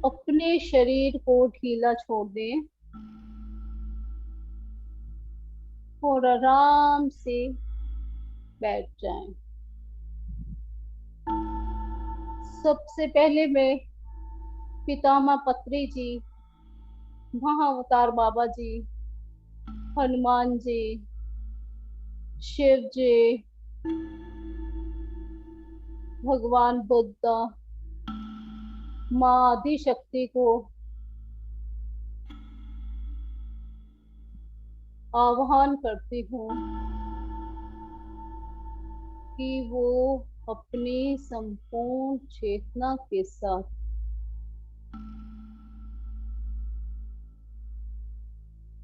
अपने शरीर को ढीला छोड़ दें और आराम से बैठ जाएं। सबसे पहले मैं पितामह पत्री जी, महाअवतार बाबा जी, हनुमान जी, शिव जी, भगवान बुद्धा, माँ आदि शक्ति को आह्वान करती हूँ कि वो अपनी संपूर्ण चेतना के साथ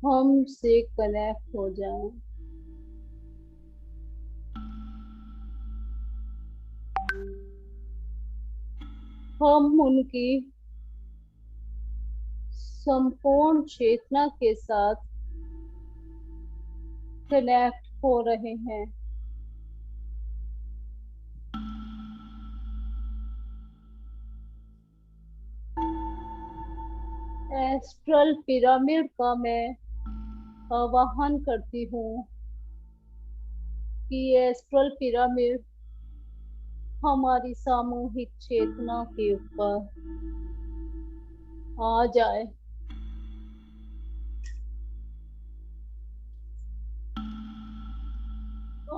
हमसे कनेक्ट हो जाएं। हम उनकी संपूर्ण चेतना के साथ कनेक्ट हो रहे हैं। एस्ट्रल पिरामिड का मैं आवाहन करती हूँ कि एस्ट्रल पिरामिड हमारी सामूहिक चेतना के ऊपर आ जाए।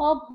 अब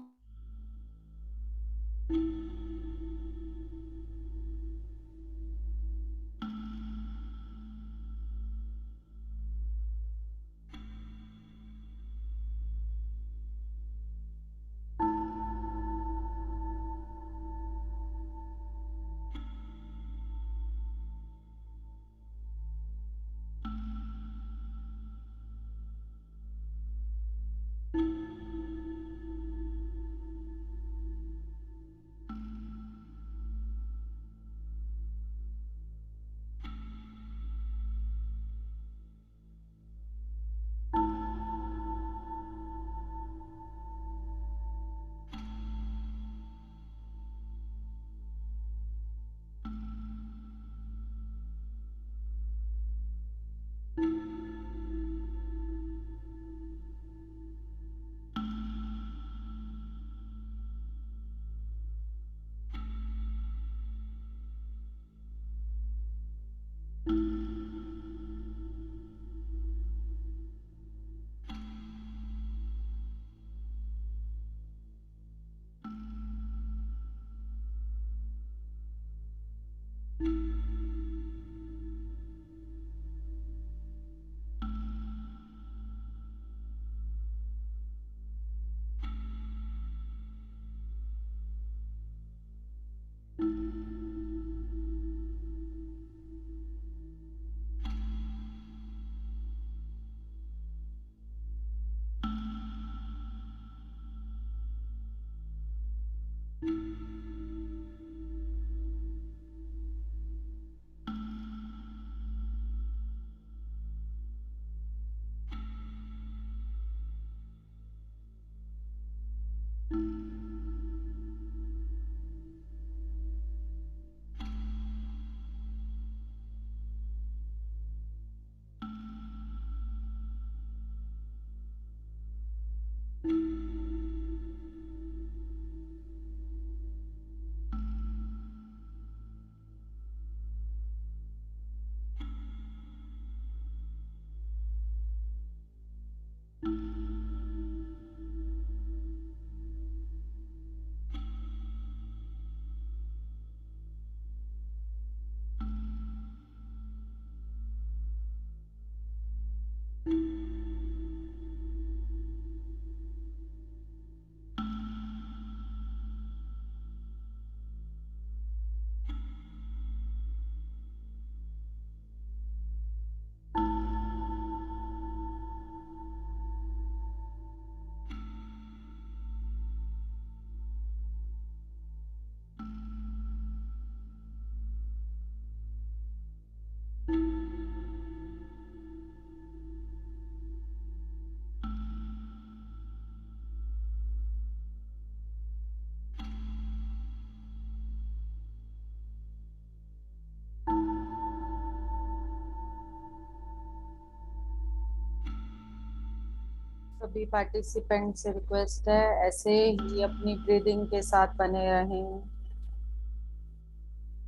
सभी पार्टिसिपेंट से रिक्वेस्ट है ऐसे ही अपनी ब्रीदिंग के साथ बने रहें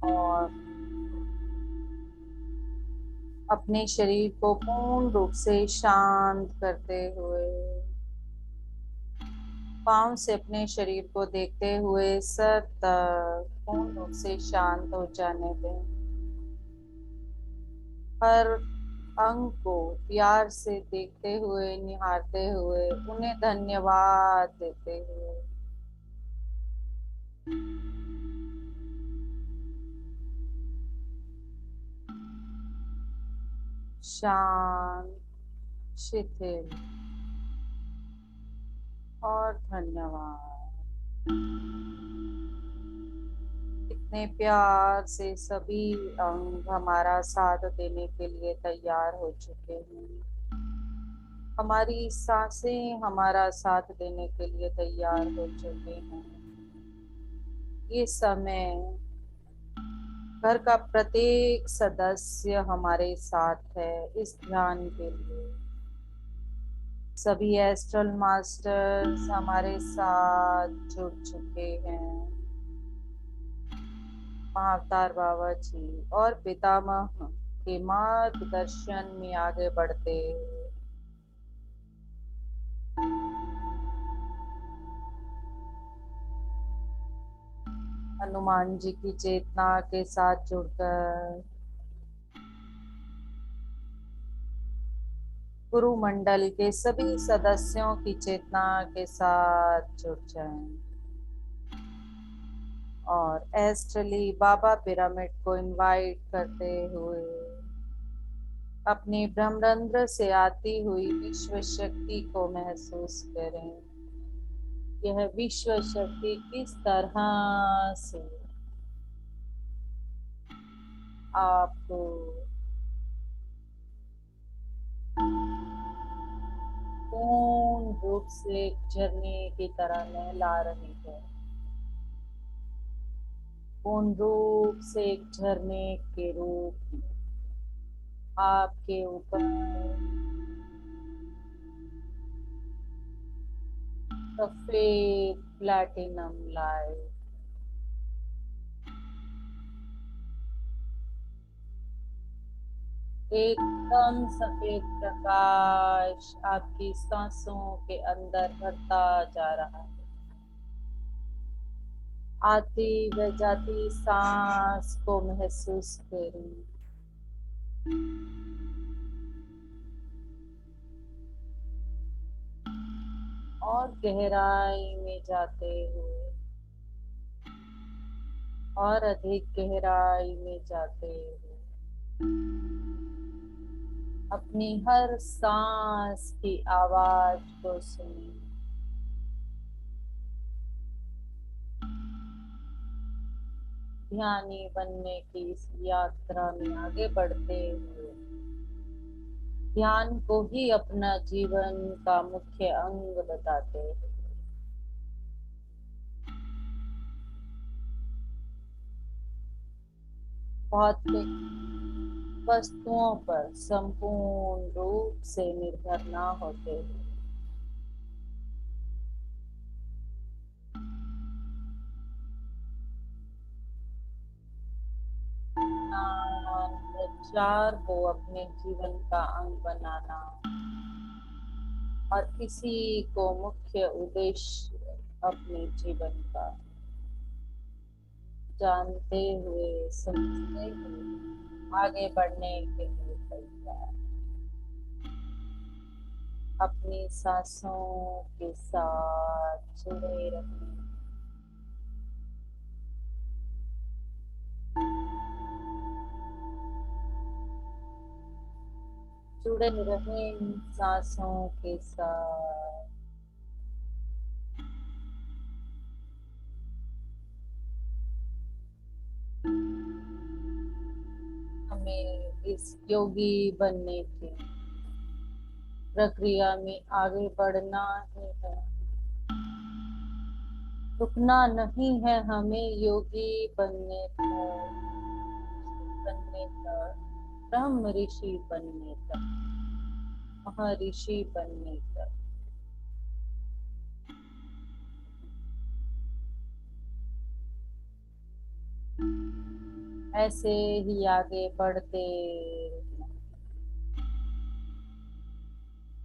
और अपने शरीर को पूर्ण रूप से शांत करते हुए पाँव से अपने शरीर को देखते हुए सर तक पूर्ण रूप से शांत हो जाने दें। हर अंग को प्यार से देखते हुए निहारते हुए उन्हें धन्यवाद देते हुए शांत, शिथिल और धन्यवाद। इतने प्यार से सभी अंग हमारा साथ देने के लिए तैयार हो चुके हैं। हमारी सांसें हमारा साथ देने के लिए तैयार हो चुके हैं। ये समय घर का प्रत्येक सदस्य हमारे साथ है इस ध्यान के लिए। सभी एस्ट्रल मास्टर्स हमारे साथ जुड़ चुके हैं। महाअवतार बाबा जी और पितामह के मार्गदर्शन में आगे बढ़ते हनुमान जी की चेतना के साथ जुड़कर गुरु मंडल के सभी सदस्यों की चेतना के साथ जुड़ जाएं और एस्ट्रली बाबा पिरामिड को इनवाइट करते हुए अपनी ब्रह्मरंध्र से आती हुई विश्व शक्ति को महसूस करें। यह विश्व शक्ति किस तरह से आपको पूर्ण रूप से झरने की तरह नहला रही है। पूर्ण रूप से एक झरने के रूप में आपके ऊपर सफेद प्लैटिनम लाइट एकदम सफेद प्रकाश आपकी सांसों के अंदर भरता जा रहा है। आती व जाती सांस को महसूस करें। और गहराई में जाते हुए और अधिक गहराई में जाते हुए अपनी हर सांस की आवाज को सुने। ध्यानी बनने की इस यात्रा में आगे बढ़ते हुए ध्यान को ही अपना जीवन का मुख्य अंग बताते हैं। भौतिक वस्तुओं पर संपूर्ण रूप से निर्भर न होते हुए ज्ञान प्रचार को अपने जीवन का अंग बनाना और इसी को मुख्य उद्देश्य अपने जीवन का जानते हुए समझते हुए आगे बढ़ने के लिए तैयार। अपनी सांसों के साथ जुड़े रहें। जुड़े रहें इन सांसों के साथ। हमें इस योगी बनने की प्रक्रिया में आगे बढ़ना ही है। रुकना नहीं है हमें योगी बनने तक, ब्रह्म ऋषि बनने तक, महर्षि बनने तक। ऐसे ही आगे बढ़ते रहना।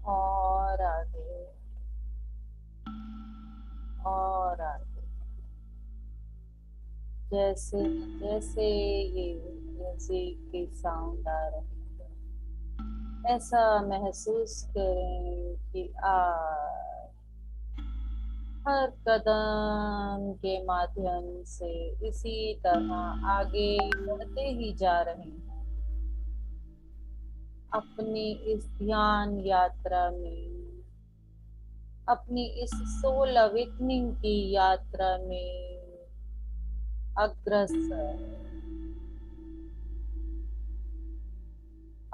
और आगे और आगे। जैसे जैसे ये म्यूजिक की साउंड आ रही है, ऐसा महसूस करें कि आज हर कदम के माध्यम से इसी तरह आगे बढ़ते ही जा रहे हैं अपनी इस ध्यान यात्रा में, अपनी इस सोल अवेकनिंग की यात्रा में अग्रसर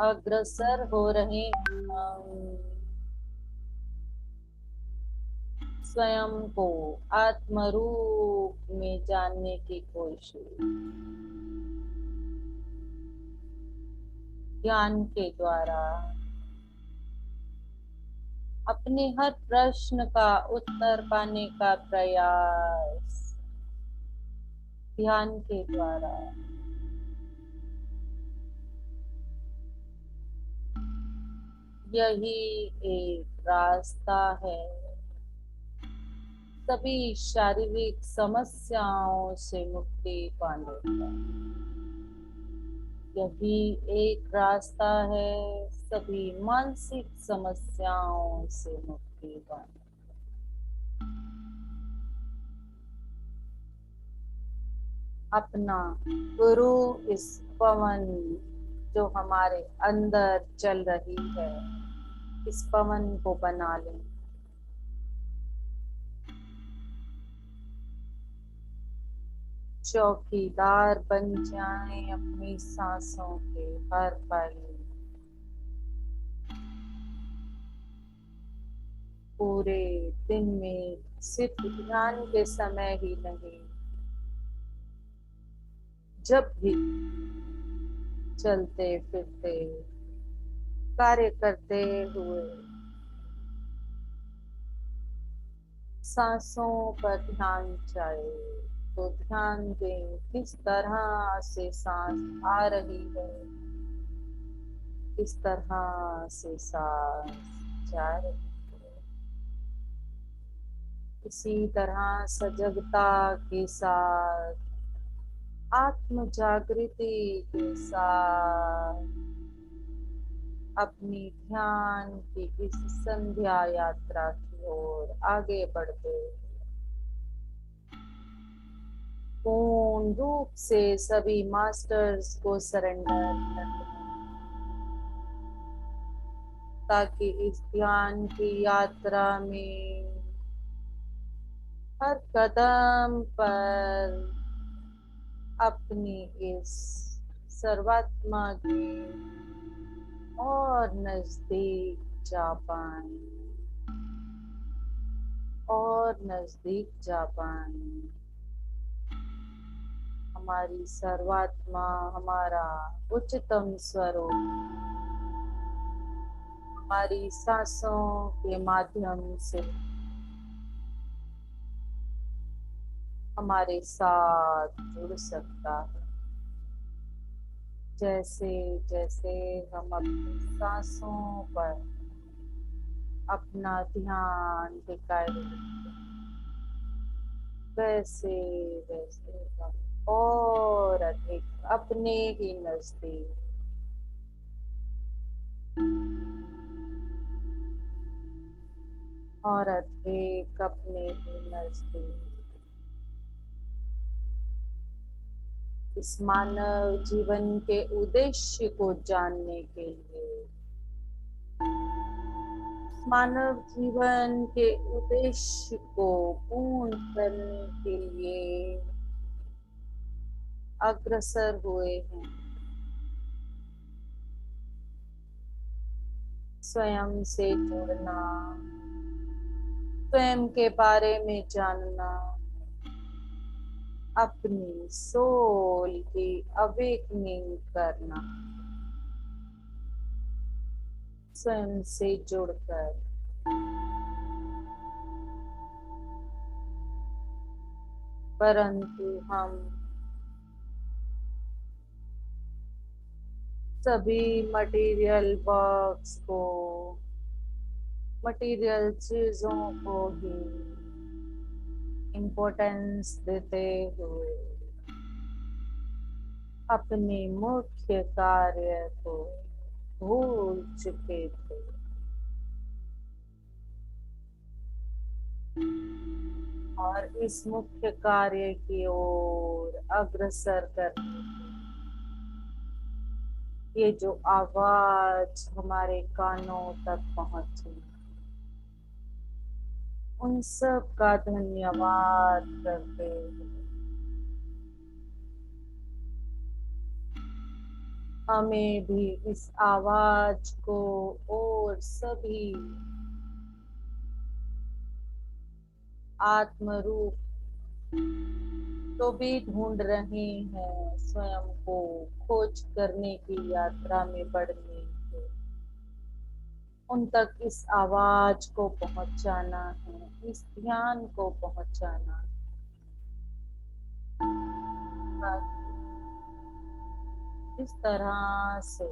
अग्रसर हो रहे हैं हम स्वयं को आत्म रूप में जानने की कोशिश ज्ञान के द्वारा। अपने हर प्रश्न का उत्तर पाने का प्रयास ध्यान के द्वारा। यही एक रास्ता है सभी शारीरिक समस्याओं से मुक्ति पाने का। यही एक रास्ता है सभी मानसिक समस्याओं से मुक्ति पाने। अपना गुरु इस पवन जो हमारे अंदर चल रही है, इस पवन को बना लें। चौकीदार बन जाएं अपनी सांसों के हर पल। पूरे दिन में सिर्फ ध्यान के समय ही नहीं, जब भी चलते फिरते कार्य करते हुए सांसों पर ध्यान जाए तो ध्यान दें किस तरह से सांस आ रही है, किस तरह से सांस जा रही है। इसी तरह सजगता के साथ, आत्म जागृति के साथ अपनी ध्यान की इस संध्या यात्रा की ओर आगे बढ़ते पूर्ण रूप से सभी मास्टर्स को सरेंडर करते ताकि इस ध्यान की यात्रा में हर कदम पर अपनी इस सर्वात्मा के और नजदीक जा पाए और नजदीक जा पाए। हमारी सर्वात्मा, हमारा उच्चतम स्वरूप हमारी सांसों के माध्यम से हमारे साथ जुड़ सकता है। जैसे जैसे हम अपनी सांसों पर अपना ध्यान टिकाए वैसे वैसे हम और अधिक अपने ही नजदीक और अधिक अपने ही नजदीक इस मानव जीवन के उद्देश्य को जानने के लिए, मानव जीवन के उद्देश्य को पूर्ण करने के लिए अग्रसर हुए हैं। स्वयं से जुड़ना, स्वयं के बारे में जानना, अपनी सोल की अवेकनिंग करना, स्वयं से जुड़कर परंतु हम सभी मटेरियल वर्क्स को, मटेरियल चीजों को ही इम्पोर्टेंस देते हुए अपने मुख्य कार्य को भूल चुके थे। और इस मुख्य कार्य की ओर अग्रसर करने, ये जो आवाज हमारे कानों तक पहुंची, उन सब का धन्यवाद करते हुए हमें भी इस आवाज को और सभी आत्म रूप तो भी ढूंढ रहे हैं स्वयं को खोज करने की यात्रा में बढ़ने के, उन तक इस आवाज को पहुंचाना है, इस ध्यान को पहुंचाना है। इस तरह से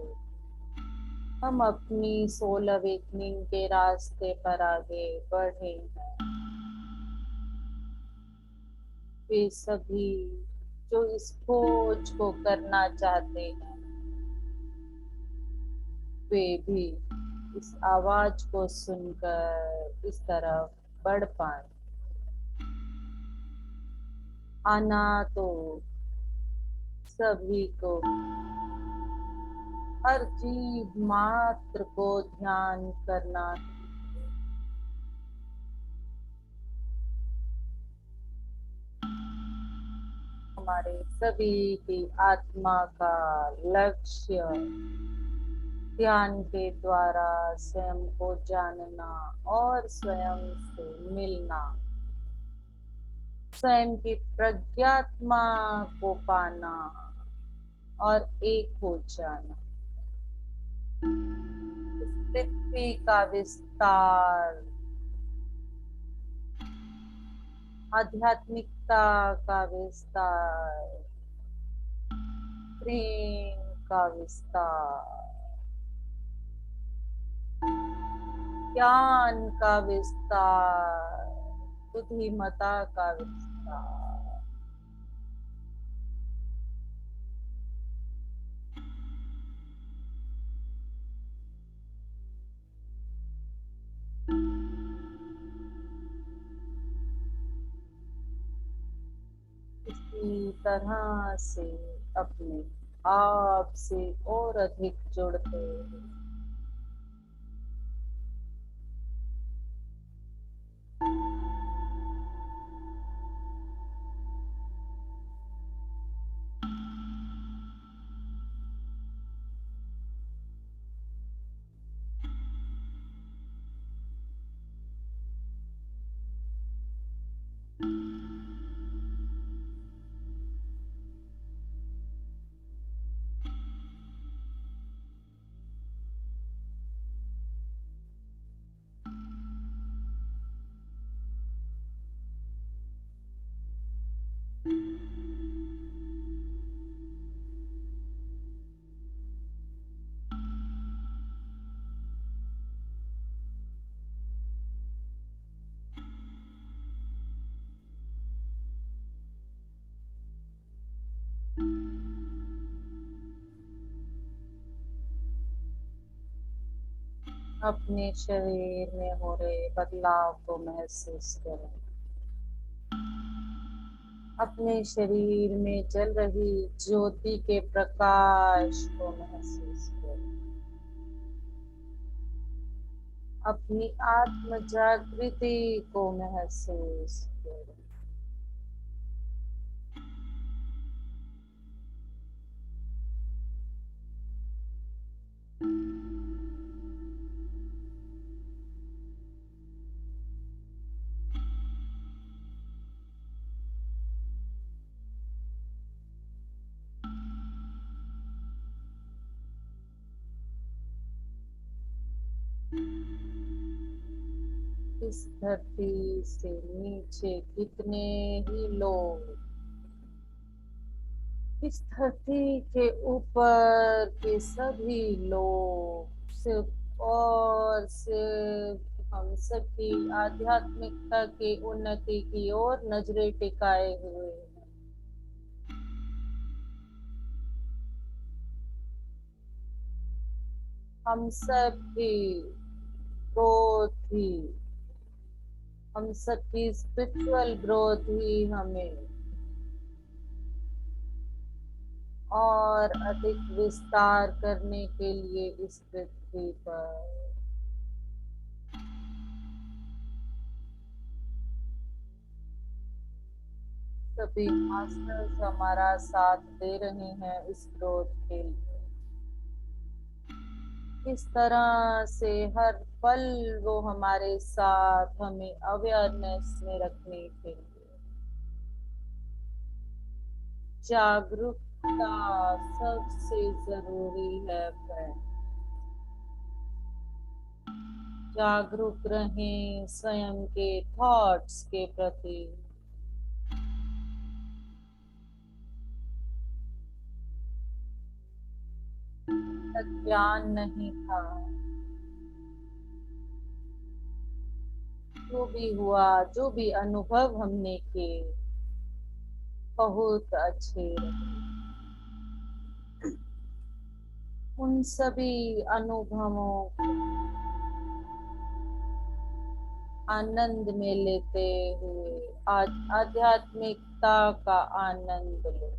हम अपनी सोल अवेकनिंग के रास्ते पर आगे बढ़े हैं। वे सभी जो इस खोज को करना चाहते हैं, वे भी इस आवाज को सुनकर इस तरफ बढ़ पाए। आना तो सभी को, हर जीव मात्र को ध्यान करना, हमारे सभी की आत्मा का लक्ष्य ध्यान के द्वारा स्वयं को जानना और स्वयं से मिलना, स्वयं की प्रज्ञात्मा को पाना और एक हो जाना। पृथ्वी का विस्तार, आध्यात्मिकता का विस्तार, प्रेम का विस्तार, ज्ञान का विस्तार, बुद्धिमता का विस्तार, इसी तरह से अपने आप से और अधिक जुड़ते हैं। अपने शरीर में हो रहे बदलाव को महसूस करें। अपने शरीर में जल रही ज्योति के प्रकाश को महसूस करें। अपनी आत्म जागृति को महसूस करें। इस धरती से नीचे कितने ही लोग इस धरती के ऊपर के सभी लोग सिर्फ और सिर्फ हम सबकी आध्यात्मिकता की उन्नति की ओर नजरें टिकाए हुए हैं। हम सब की ग्रोथ ही, हम सबकी स्पिरिचुअल ग्रोथ ही हमें और अधिक विस्तार करने के लिए इस पृथ्वी पर सभी मास्टर्स हमारा साथ दे रहे हैं इस ग्रोथ के लिए। इस तरह से हर पल वो हमारे साथ हमें अवेयरनेस में रखने के लिए, जागरूकता सबसे जरूरी है फ्रेंड। जागरूक रहें स्वयं के थॉट्स के प्रति। तक ज्ञान नहीं था, जो भी हुआ, जो भी अनुभव हमने किए बहुत अच्छे रहे। उन सभी अनुभवों को आनंद में लेते हुए आज आध्यात्मिकता का आनंद लो।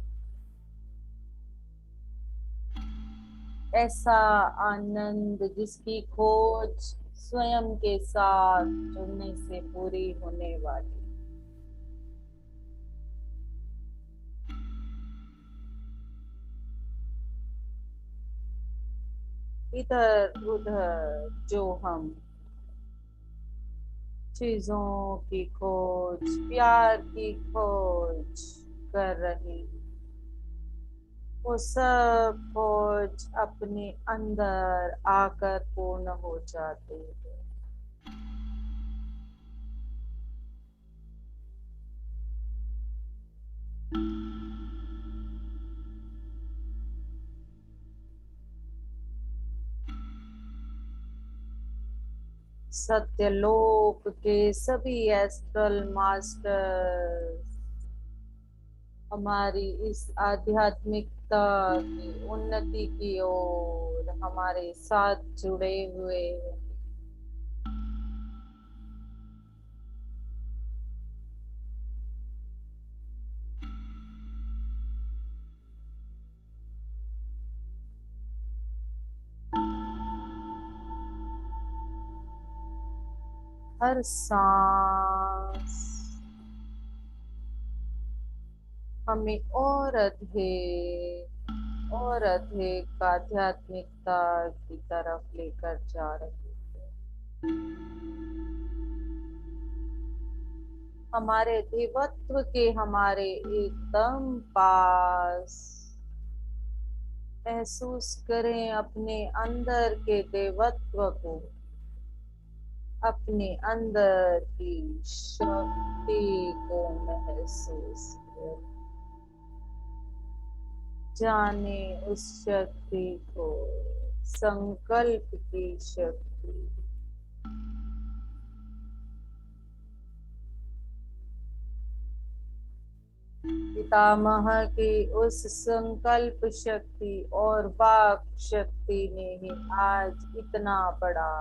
ऐसा आनंद जिसकी खोज स्वयं के साथ जुड़ने से पूरी होने वाली। इधर उधर जो हम चीजों की खोज, प्यार की खोज कर रहे हैं, वो सब खोज अपने अंदर आकर पूर्ण हो जाती है। सत्यलोक के सभी एस्ट्रल मास्टर्स हमारी इस आध्यात्मिकता की उन्नति की ओर हमारे साथ जुड़े हुए हैं। हर सांस हमें और अधिक आध्यात्मिकता की तरफ लेकर जा रही है। हमारे देवत्व के हमारे एकदम पास महसूस करें अपने अंदर के देवत्व को, अपने अंदर की शक्ति को महसूस करें। जाने उस शक्ति को, संकल्प की शक्ति। पितामह की उस संकल्प शक्ति और वाक शक्ति ने ही आज इतना बड़ा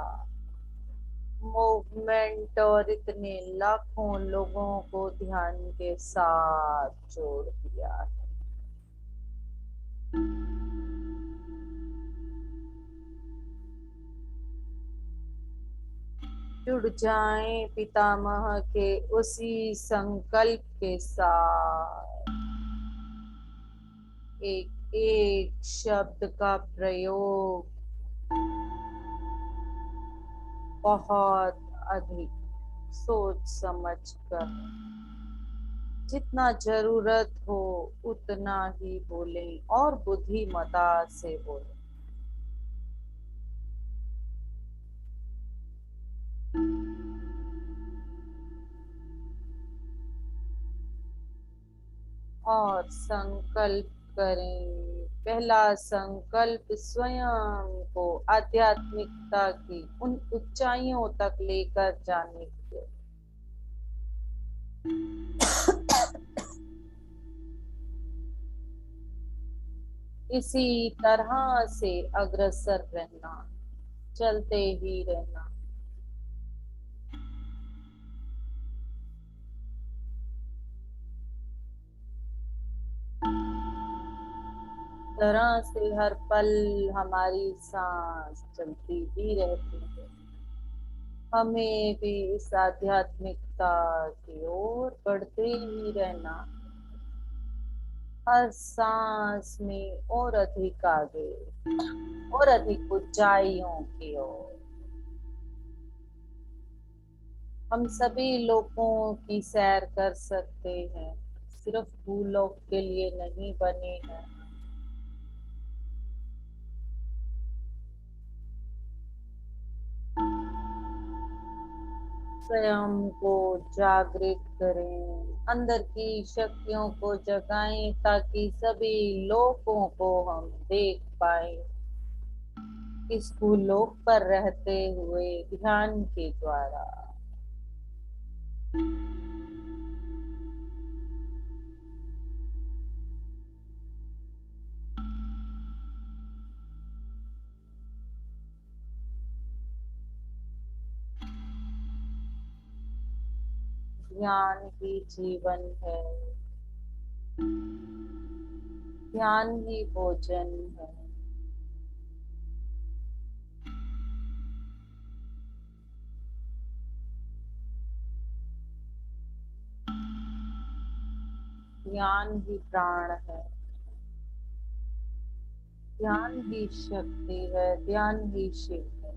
मूवमेंट और इतने लाखों लोगों को ध्यान के साथ जोड़ दिया है। जुड़ जाएं पितामह के उसी संकल्प के साथ। एक एक शब्द का प्रयोग बहुत अधिक सोच समझ कर, जितना जरूरत हो उतना ही बोलें और बुद्धिमता से बोलें। और संकल्प करें। पहला संकल्प स्वयं को आध्यात्मिकता की उन ऊंचाइयों तक लेकर जाने के लिए। इसी तरह से अग्रसर रहना, चलते ही रहना। तरह से हर पल हमारी सांस चलती ही रहती है। हमें भी इस आध्यात्मिकता की ओर बढ़ते ही रहना, हर सांस में और अधिक आगे और अधिक ऊंचाइयों की ओर। हम सभी लोगों की सैर कर सकते हैं, सिर्फ भूलोक के लिए नहीं बने हैं। स्वयं को जागृत करें, अंदर की शक्तियों को जगाएं ताकि सभी लोगों को हम देख पाए। इस भूलोक पर रहते हुए ध्यान के द्वारा। ध्यान ही जीवन है, ध्यान ही भोजन है। ध्यान ही प्राण है, ध्यान ही शक्ति है, ध्यान ही शिव है।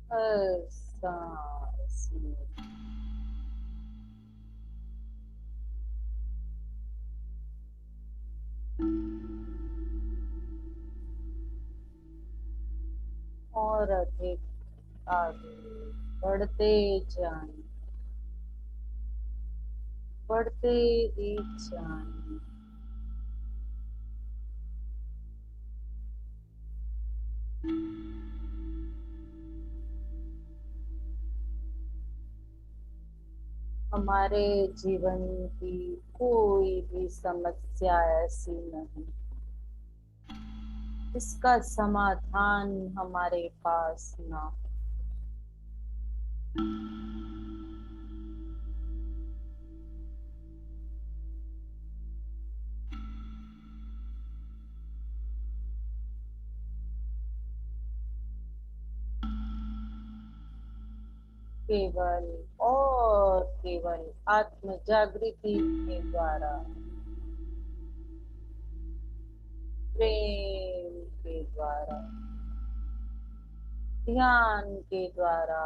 हर सांस में और अधिक आगे बढ़ते जाएं, बढ़ते ही जाएं। हमारे जीवन की कोई भी समस्या ऐसी नहीं इसका समाधान हमारे पास ना हो। केवल और केवल आत्म जागृति के द्वारा, प्रेम के द्वारा, ध्यान के द्वारा,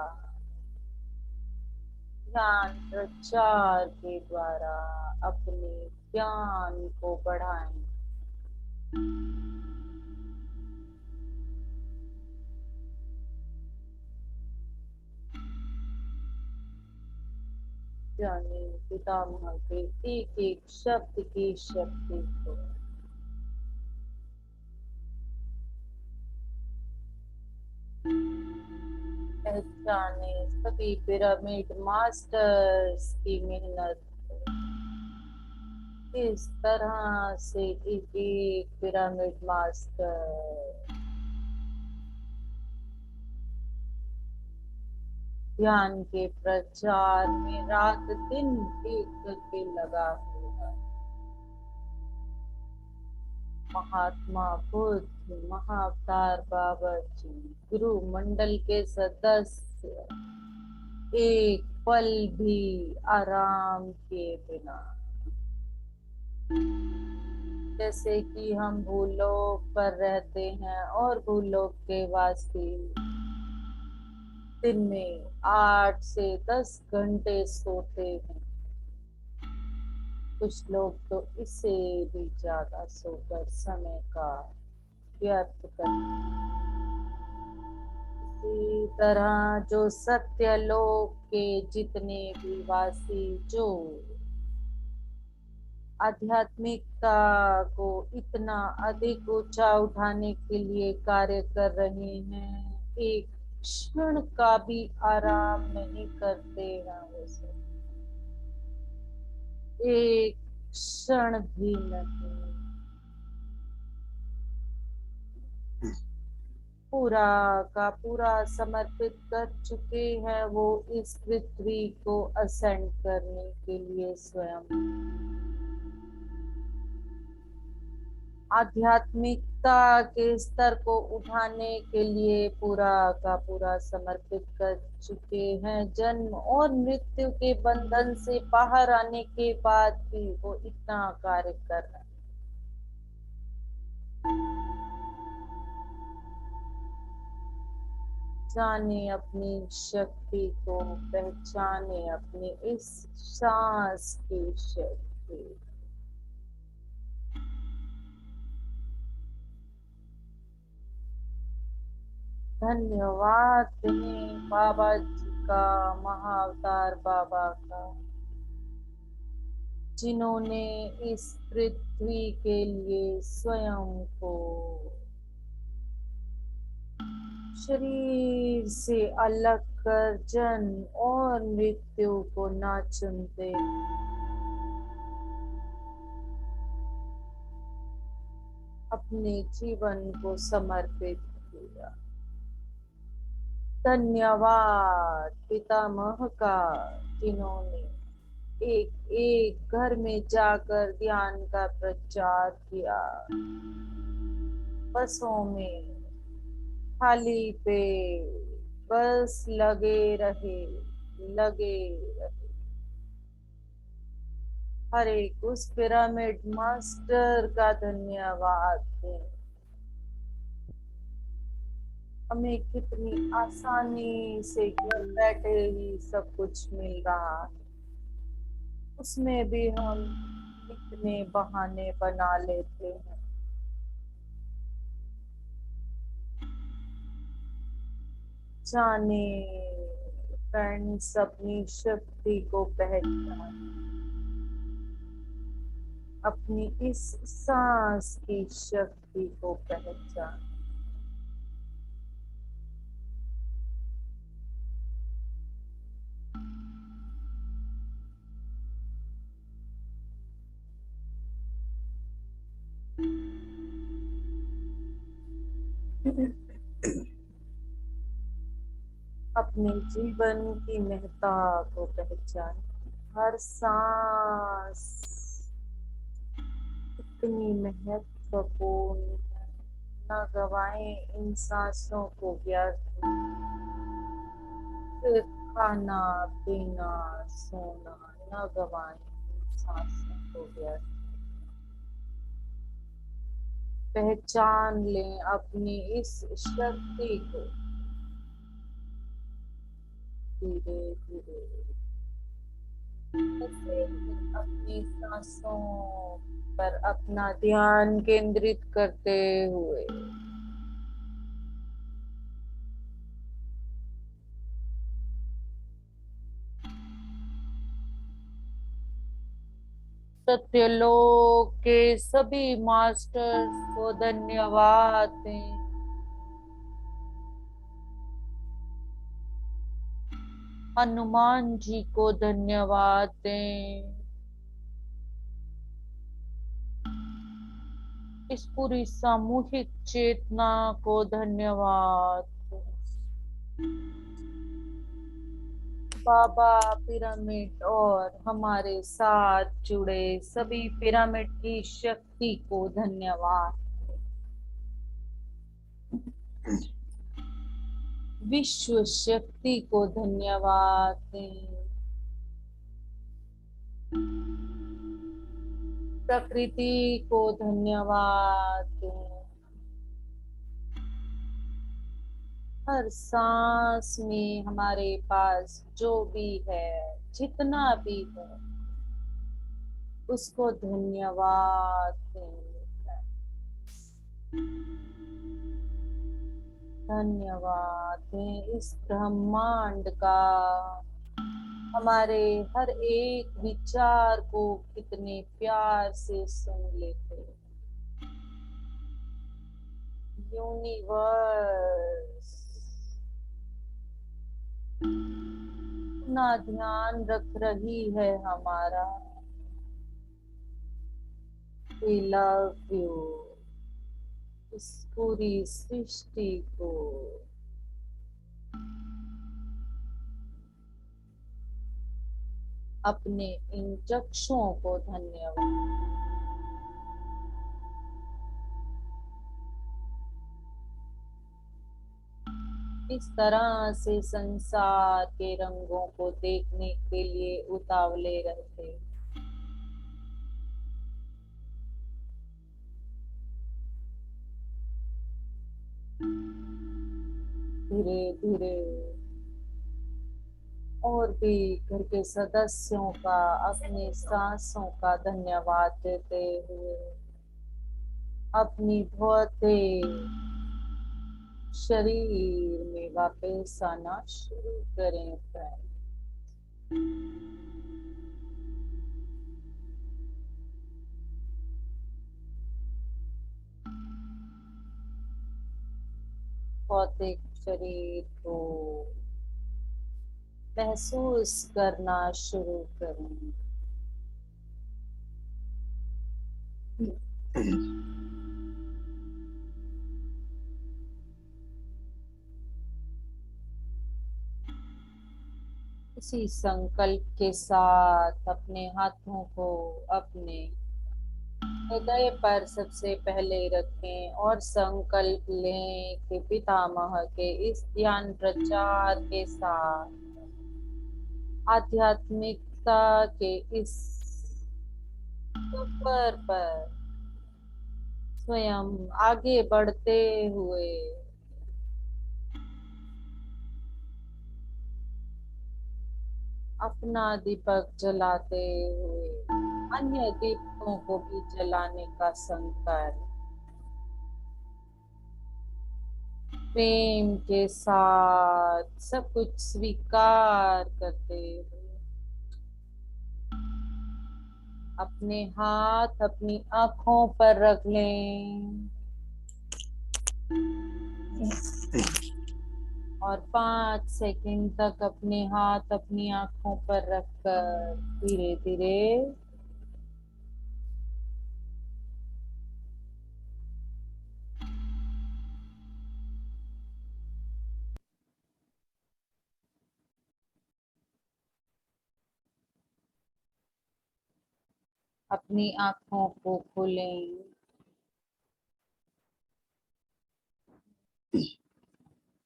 ज्ञान प्रचार के द्वारा अपने ज्ञान को बढ़ाएं। जाने पितामह के एक एक शब्द की शक्ति को। पहचाने सभी पिरामिड मास्टर्स की मेहनत को। इस तरह से एक एक पिरामिड मास्टर ज्ञान के प्रचार में रात दिन एक करके लगा हुआ है। महात्मा बुद्ध, महाअवतार बाबा जी, गुरु मंडल के सदस्य एक पल भी आराम किए बिना, जैसे कि हम भूलोक पर रहते हैं और भूलोक के वासी दिन में 8 से 10 घंटे सोते हैं। कुछ लोग तो इससे भी ज्यादा सोकर समय का व्यर्थ करते हैं। इसी तरह जो सत्यलोक के जितने भी वासी जो आध्यात्मिकता को इतना अधिक ऊंचा उठाने के लिए कार्य कर रहे हैं, एक क्षण का भी आराम नहीं करते हैं वो सब, एक क्षण भी नहीं। पूरा का पूरा समर्पित कर चुके हैं वो इस पृथ्वी को असेंड करने के लिए स्वयं। आध्यात्मिकता के स्तर को उठाने के लिए पूरा का पूरा समर्पित कर चुके हैं। जन्म और मृत्यु के बंधन से बाहर आने के बाद भी वो इतना कार्य कर रहे हैं। जाने अपनी शक्ति को, पहचाने अपनी इस सांस की शक्ति। धन्यवाद दें बाबा जी का, महाअवतार बाबा का, जिन्होंने इस पृथ्वी के लिए स्वयं को शरीर से अलग कर जन्म और मृत्यु को ना चुनते अपने जीवन को समर्पित किया। धन्यवाद पितामह का, जिन्होंने एक एक घर में जाकर ध्यान का प्रचार किया, बसों में खाली पे बस लगे रहे। हर एक उस पिरामिड मास्टर का धन्यवाद दें। हमें कितनी आसानी से घर बैठे ही सब कुछ मिल रहा है, उसमें भी हम इतने बहाने बना लेते हैं। जाने फ्रेंड्स अपनी शक्ति को पहचान, अपनी इस सांस की शक्ति को पहचान। अपने जीवन की महत्ता को पहचान। हर सांस इतनी महत्वपूर्ण है, न गवाएं इन सांसों को व्यर्थ। सिर्फ खाना पीना सोना, न गवाएं इन सांसों को व्यर्थ। पहचान लें अपनी इस शक्ति को धीरे धीरे, अपनी सांसों पर अपना ध्यान केंद्रित करते हुए सत्यलोक के सभी मास्टर्स को धन्यवाद दें। हनुमान जी को धन्यवाद दें। इस पूरी सामूहिक चेतना को धन्यवाद दें। बाबा पिरामिड और हमारे साथ जुड़े सभी पिरामिड की शक्ति को धन्यवाद। विश्व शक्ति को धन्यवाद दें। प्रकृति को धन्यवाद दें। हर सांस में हमारे पास जो भी है, जितना भी है, उसको धन्यवाद दें। धन्यवाद है इस ब्रह्मांड का हमारे हर एक विचार को कितने प्यार से सुन लेते। यूनिवर्स अपना ध्यान रख रही है हमारा। We love you इस पूरी सृष्टि को अपने इन चक्षुओं को धन्यवाद। इस तरह से संसार के रंगों को देखने के लिए उतावले रहते। धीरे धीरे और भी घर के सदस्यों का अपनी सांसों का धन्यवाद देते हुए अपनी भौतिक शरीर में वापस आना शुरू करें फ्रेंड। भौतिक शरीर को महसूस करना शुरू करें। इसी संकल्प के साथ अपने हाथों को अपने हृदय पर सबसे पहले रखें और संकल्प लें कि पितामह के इस ज्ञान प्रचार के साथ आध्यात्मिकता के इस सफर पर स्वयं आगे बढ़ते हुए अपना दीपक जलाते हुए अन्य दीपकों को भी जलाने का संकल्प प्रेम के साथ सब कुछ स्वीकार करते हुए अपने हाथ अपनी आंखों पर रख लें और 5 सेकंड तक अपने हाथ अपनी आंखों पर रखकर धीरे धीरे अपनी आंखों को खोलें।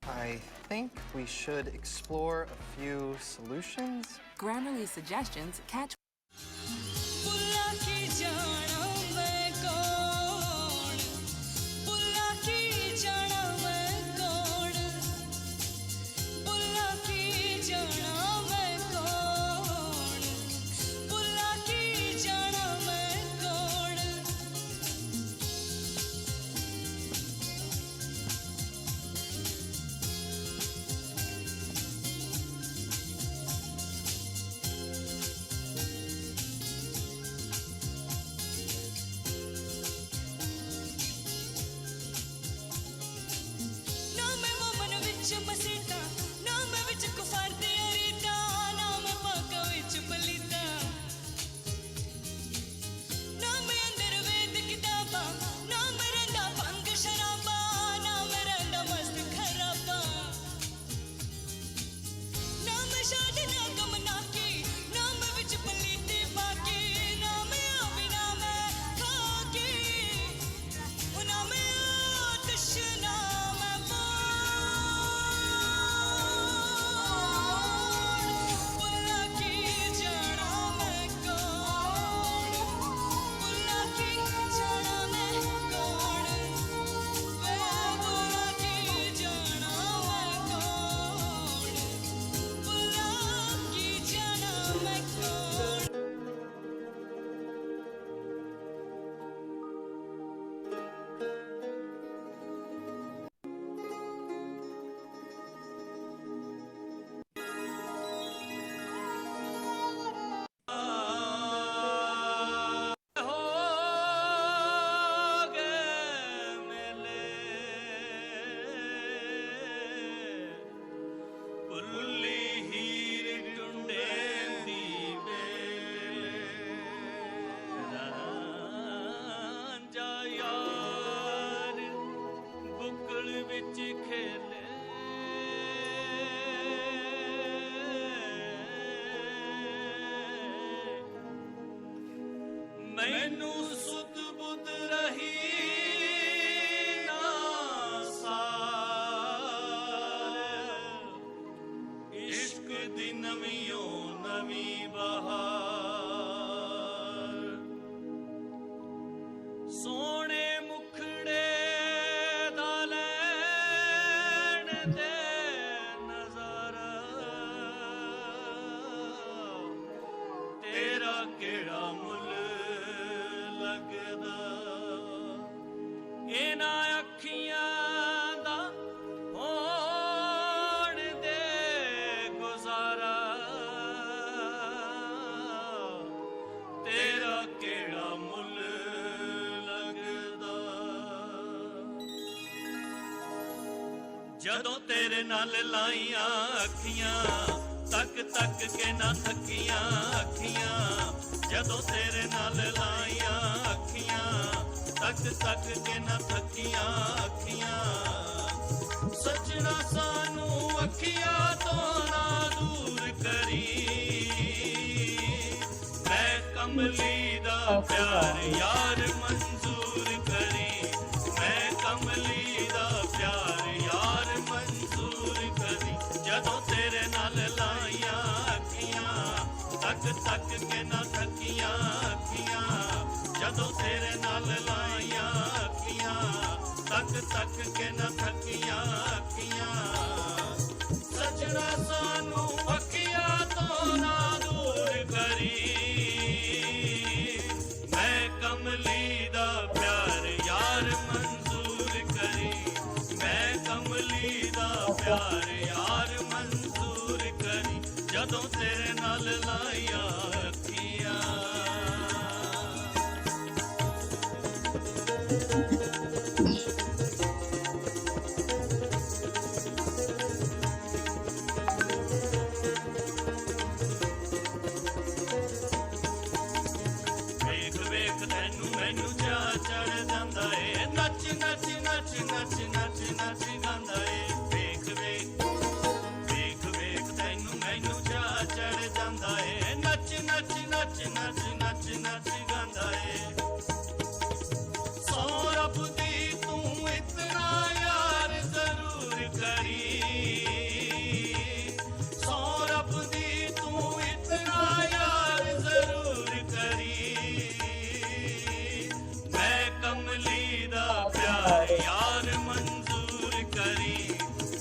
I think we should explore a few solutions. Grammarly suggestions catch मैनू सुध बुध रही ना सार, इश्क दी नवीओ नवी बहार, सोने मुखड़े दा लैण दे नज़ारा, तेरा केड़ा मुल लगदा, इन्हां अखियां दा होण दे गुज़ारा, तेरा केड़ा मुल लगदा। जदों तेरे नाल लाइयां अखियां, तक तक के ना थकियां अखियां, जदों तेरे नाल लाइयां अखियां, तक तक के ना थकियां अखियां, सजना सानू अखियां तो ना दूर करी, मैं कमली दा प्यार यार मंजूर करी, मैं कमली दा प्यार यार मंजूर करी, जदों तेरे नाल लाइयां अखियां, तक तक के ना थकियां अखियां, जदों तेरे नाल लाइयां अखियां, तक तक के ना थकियां अखियां, सजना सानू अखियां तो ना दूर करी, मैं कमली दा प्यार यार मंजूर करी, मैं कमली दा प्यार यार मंजूर करी, जदों तेरे नाल लाइयां अखियां। वेख वेख तैनू मैनू चा चढ़ जांदा ए, नच नच नच नच नच नच गांदा ए, वेख वेख वेख वेख तैनू मैनू चा चढ़ जांदा ए, नच नच नच नच नच नच गांदा ए, सौ रब दी तू इतना यार जरूर करी, सौ रब दी तू इतना यार जरूर करी, मैं कमली दा प्यार यार मंजूर करी,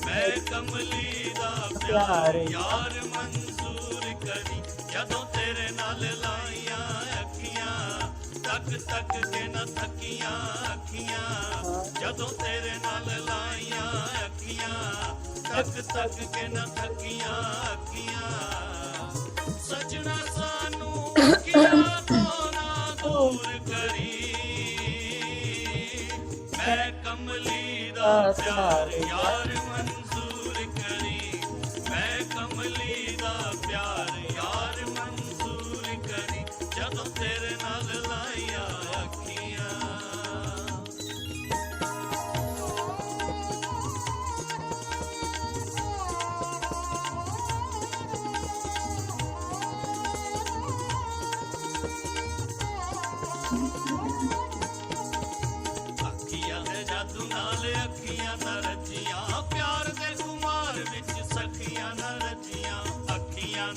मैं कमली दा प्यार यार मंजूर करी, जदों तेरे नाल लाइयां अखियां, तक तक के ना थकियां अखियां, जदों तेरे नाल लाइयां अखियां, तक तक के ना थकियां अखियां, सजना सानू अखियां तो ना दूर करी, मैं कमली दा प्यार यार मंजूर करी, मैं कमली दा प्यार यार मंजूर करी, जदों तेरे नाल लाइयां अखियां। अखियां दे जादू नाल अखियां ना रजियां, प्यार दे कुमार विच सखियां ना रजियां, अखियां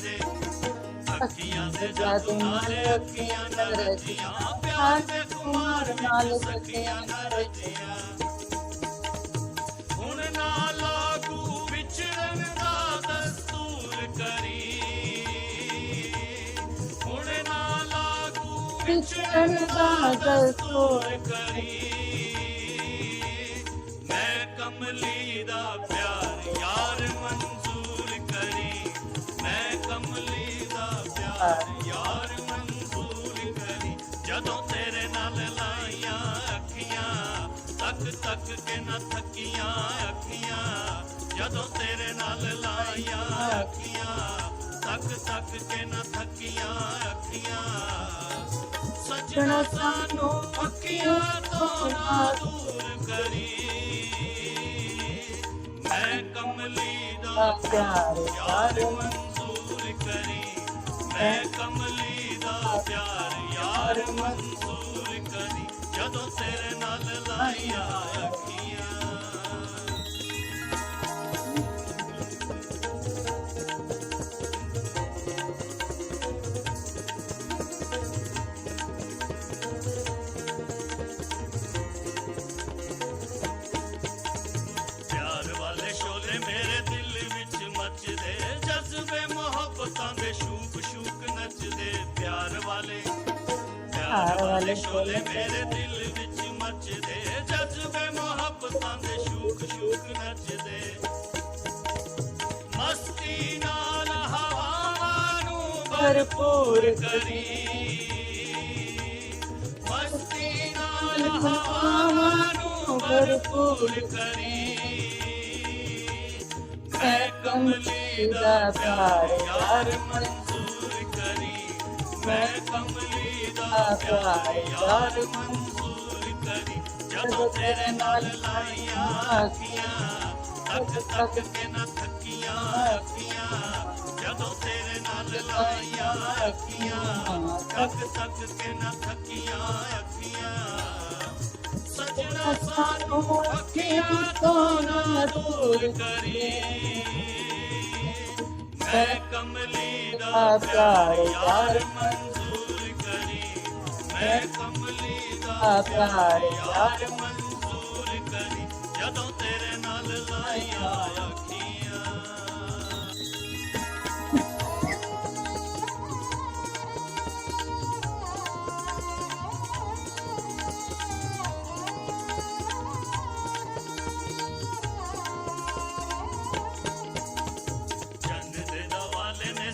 दे जादू नाल अखियां ना रजियां, प्यार दे कुमार विच सखियां ना रजियां, हुण ना लागू विचरण दा दस्तूर करी, हुण ना लागू विचरण दा दस्तूर करी, मैं कमली दा प्यार यार मंजूर करी, मैं कमली दा प्यार यार मंजूर करी, जदों तेरे नाल लाइयां अखियां, तक तक के ना थकियां अखियां, जदों तेरे नाल लाइयां अखियां, तक तक के ना थकियां अखियां, सजना सानू अखियां तो ना दूर करी, मैं कमली दा प्यार यार मंजूर करी, मैं कमली दा प्यार यार मंजूर तेरे नाल लाइया अखियां प्यार वाले शोले मेरे दिल विच मचदे जज्बे मोहब्बतां दे शूक शूक नचदे प्यार वाले शोले मेरे दिल विच मचदे जज्बे मोहब्बतां दे शूक शूक नचदे मस्ती नाल हवावां नू भरपूर करी मस्ती नाल हवावां नू भरपूर करी मैं कमली दा प्यार यार मंजूर करी मैं कमली दा प्यार यार मंजूर करी जदों तेरे नाल लाइया अखियां तक तक के ना थकियां अखियां जदों तेरे नाल लाइया अखियां तक तक के ना थकियां अखियां सजना सानू अखियां तो ना दूर करी मैं कमली दा प्यार यार मंजूर करी मैं कमली दा प्यार यार मंजूर करी जदों तेरे नाल लाइया अखियां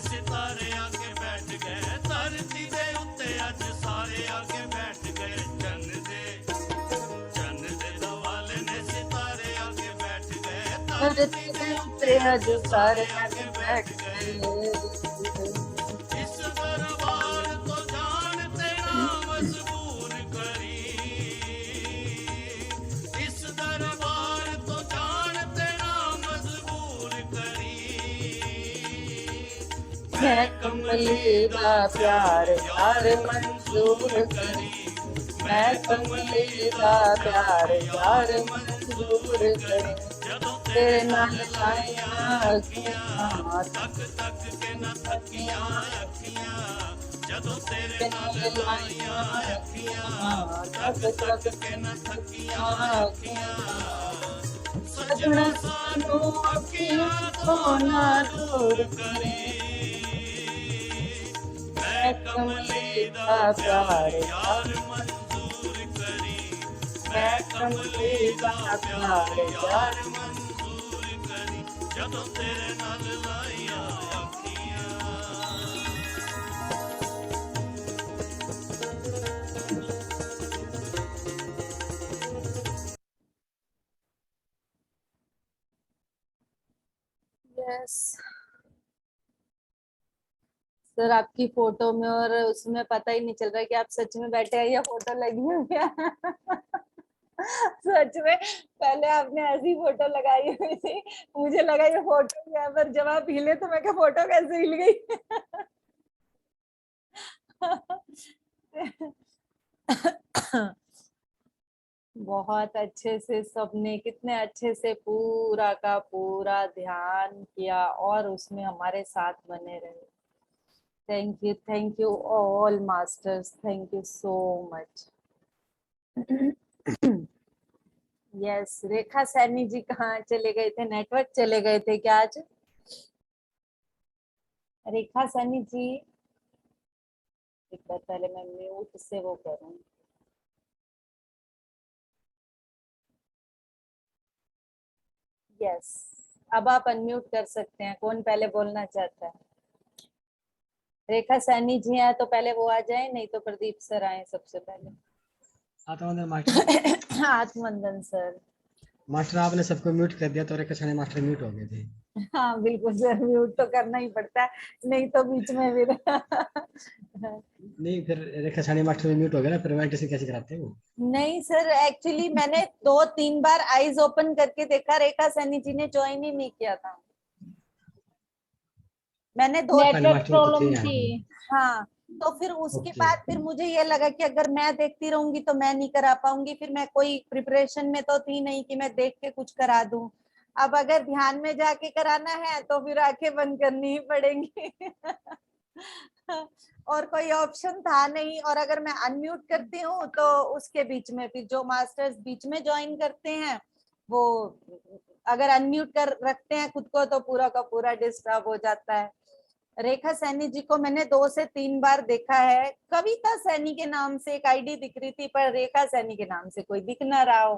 सितारे आके बैठ गए धरती दे उत्ते अज सारे आके बैठ गए चन दे दवाले ने सितारे आके बैठ गए धरती दे उत्ते अज सारे आके बैठ गए इस दरबार तो जान तेरा मजबूर करी इस दरबार तो जान तेरा मजबूर करी मैं कमली दा प्यार यार मंजूर करी मैं कमली दा प्यार यार मंजूर करी जदों तेरे नाल लाइया अखियां तक तक के ना थकियां अखियां जदों तेरे नाल लाइया अखियां तक तक के ना थकियां अखियां सजना सानू अखियां तो ना दूर करी मैं कमली दा प्यार यार मंजूर करी मैं कमली दा प्यार यार मंजूर करी जदों तेरे नाल लाइया अखियां यस सर आपकी फोटो में और उसमें पता ही नहीं चल रहा है कि आप सच में बैठे हैं या फोटो लगी हुई है सच में पहले आपने ऐसी फोटो लगाई हुई थी मुझे लगा ये फोटो है पर जब आप हिले तो मैं क्या फोटो कैसे हिल गई बहुत अच्छे से सबने कितने अच्छे से पूरा का पूरा ध्यान किया और उसमें हमारे साथ बने रहे thank you all masters thank you so much yes Rekha Saini ji कहाँ चले गए थे नेटवर्क चले गए थे क्या आज रेखा सैनी जी एक बार पहले मैं म्यूट से वो करूँ यस अब आप अनम्यूट कर सकते हैं कौन पहले बोलना चाहता है रेखा सैनी जी हैं तो पहले वो आ जाए नहीं तो प्रदीप सर आए सबसे पहले आत्मवंदन मास्टर आत्मवंदन सर मास्टर आपने सबको म्यूट कर दिया तो रेखा सैनी मास्टर म्यूट हो गए थे हाँ बिल्कुल सर म्यूट तो करना ही पड़ता है नहीं तो बीच में फिर नहीं फिर रेखा सैनी मास्टर में म्यूट हो गया ना फिर मेडिटेशन कैसे कराते हैं वो नहीं सर एक्चुअली मैंने 2-3 बार आईज ओपन करके देखा रेखा सैनी जी ने ज्वाइन ही नहीं किया था मैंने 2 नेटवर्क प्रॉब्लम थी हाँ तो फिर उसके ओके। बाद फिर मुझे ये लगा कि अगर मैं देखती रहूंगी तो मैं नहीं करा पाऊंगी, फिर मैं कोई प्रिपरेशन में तो थी नहीं कि मैं देख के कुछ करा दूं। अब अगर ध्यान में जाके कराना है तो फिर आंखें बंद करनी ही पड़ेंगी। और कोई ऑप्शन था नहीं। और अगर मैं अनम्यूट करती हूँ तो उसके बीच में फिर जो मास्टर्स बीच में ज्वाइन करते हैं वो अगर अनम्यूट कर रखते हैं खुद को तो पूरा का पूरा डिस्टर्ब हो जाता है। रेखा सैनी जी को मैंने 2 से 3 बार देखा है। कविता सैनी के नाम से एक आईडी दिख रही थी पर रेखा सैनी के नाम से कोई दिख ना रहा हो।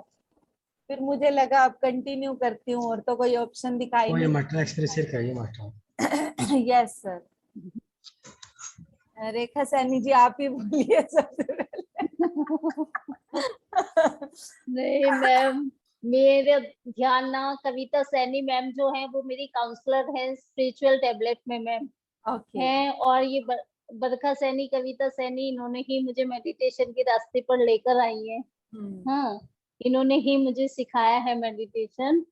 फिर मुझे लगा अब कंटिन्यू करती हूँ, और तो कोई ऑप्शन दिखाई तो ये नहीं। मास्टर एक्सपीरियंस शेयर करिए master. Yes sir. Rekha Saini ji आप ही बोलिए सबसे पहले। नहीं मैम, मेरे ध्यान ना कविता सैनी मैम जो है वो मेरी काउंसलर है स्पिरिचुअल टैबलेट में मैम ओके। हैं, और ये बरखा सैनी कविता सैनी इन्होंने ही मुझे मेडिटेशन के रास्ते पर लेकर आई है। हाँ, इन्होंने ही मुझे सिखाया है मेडिटेशन।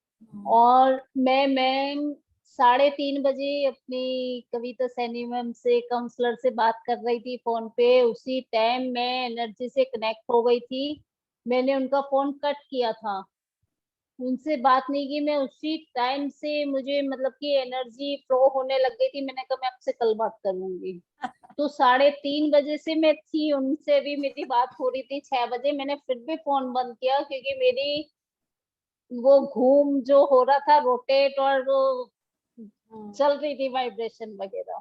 और मैं मैम 3:30 बजे अपनी कविता सैनी मैम से काउंसलर से बात कर रही थी फोन पे। उसी टाइम मैं एनर्जी से कनेक्ट हो गई थी। मैंने उनका फोन कट किया था, उनसे बात नहीं की। मैं उसी टाइम से मुझे मतलब कि एनर्जी फ्लो होने लग गई थी। मैंने कहा मैं आपसे कल बात करूंगी। तो 3:30 बजे से मैं थी, उनसे भी मेरी बात हो रही थी 6 बजे। मैंने फिर भी फोन बंद किया क्योंकि मेरी वो घूम जो हो रहा था रोटेट, और वो चल रही थी वाइब्रेशन वगैरह।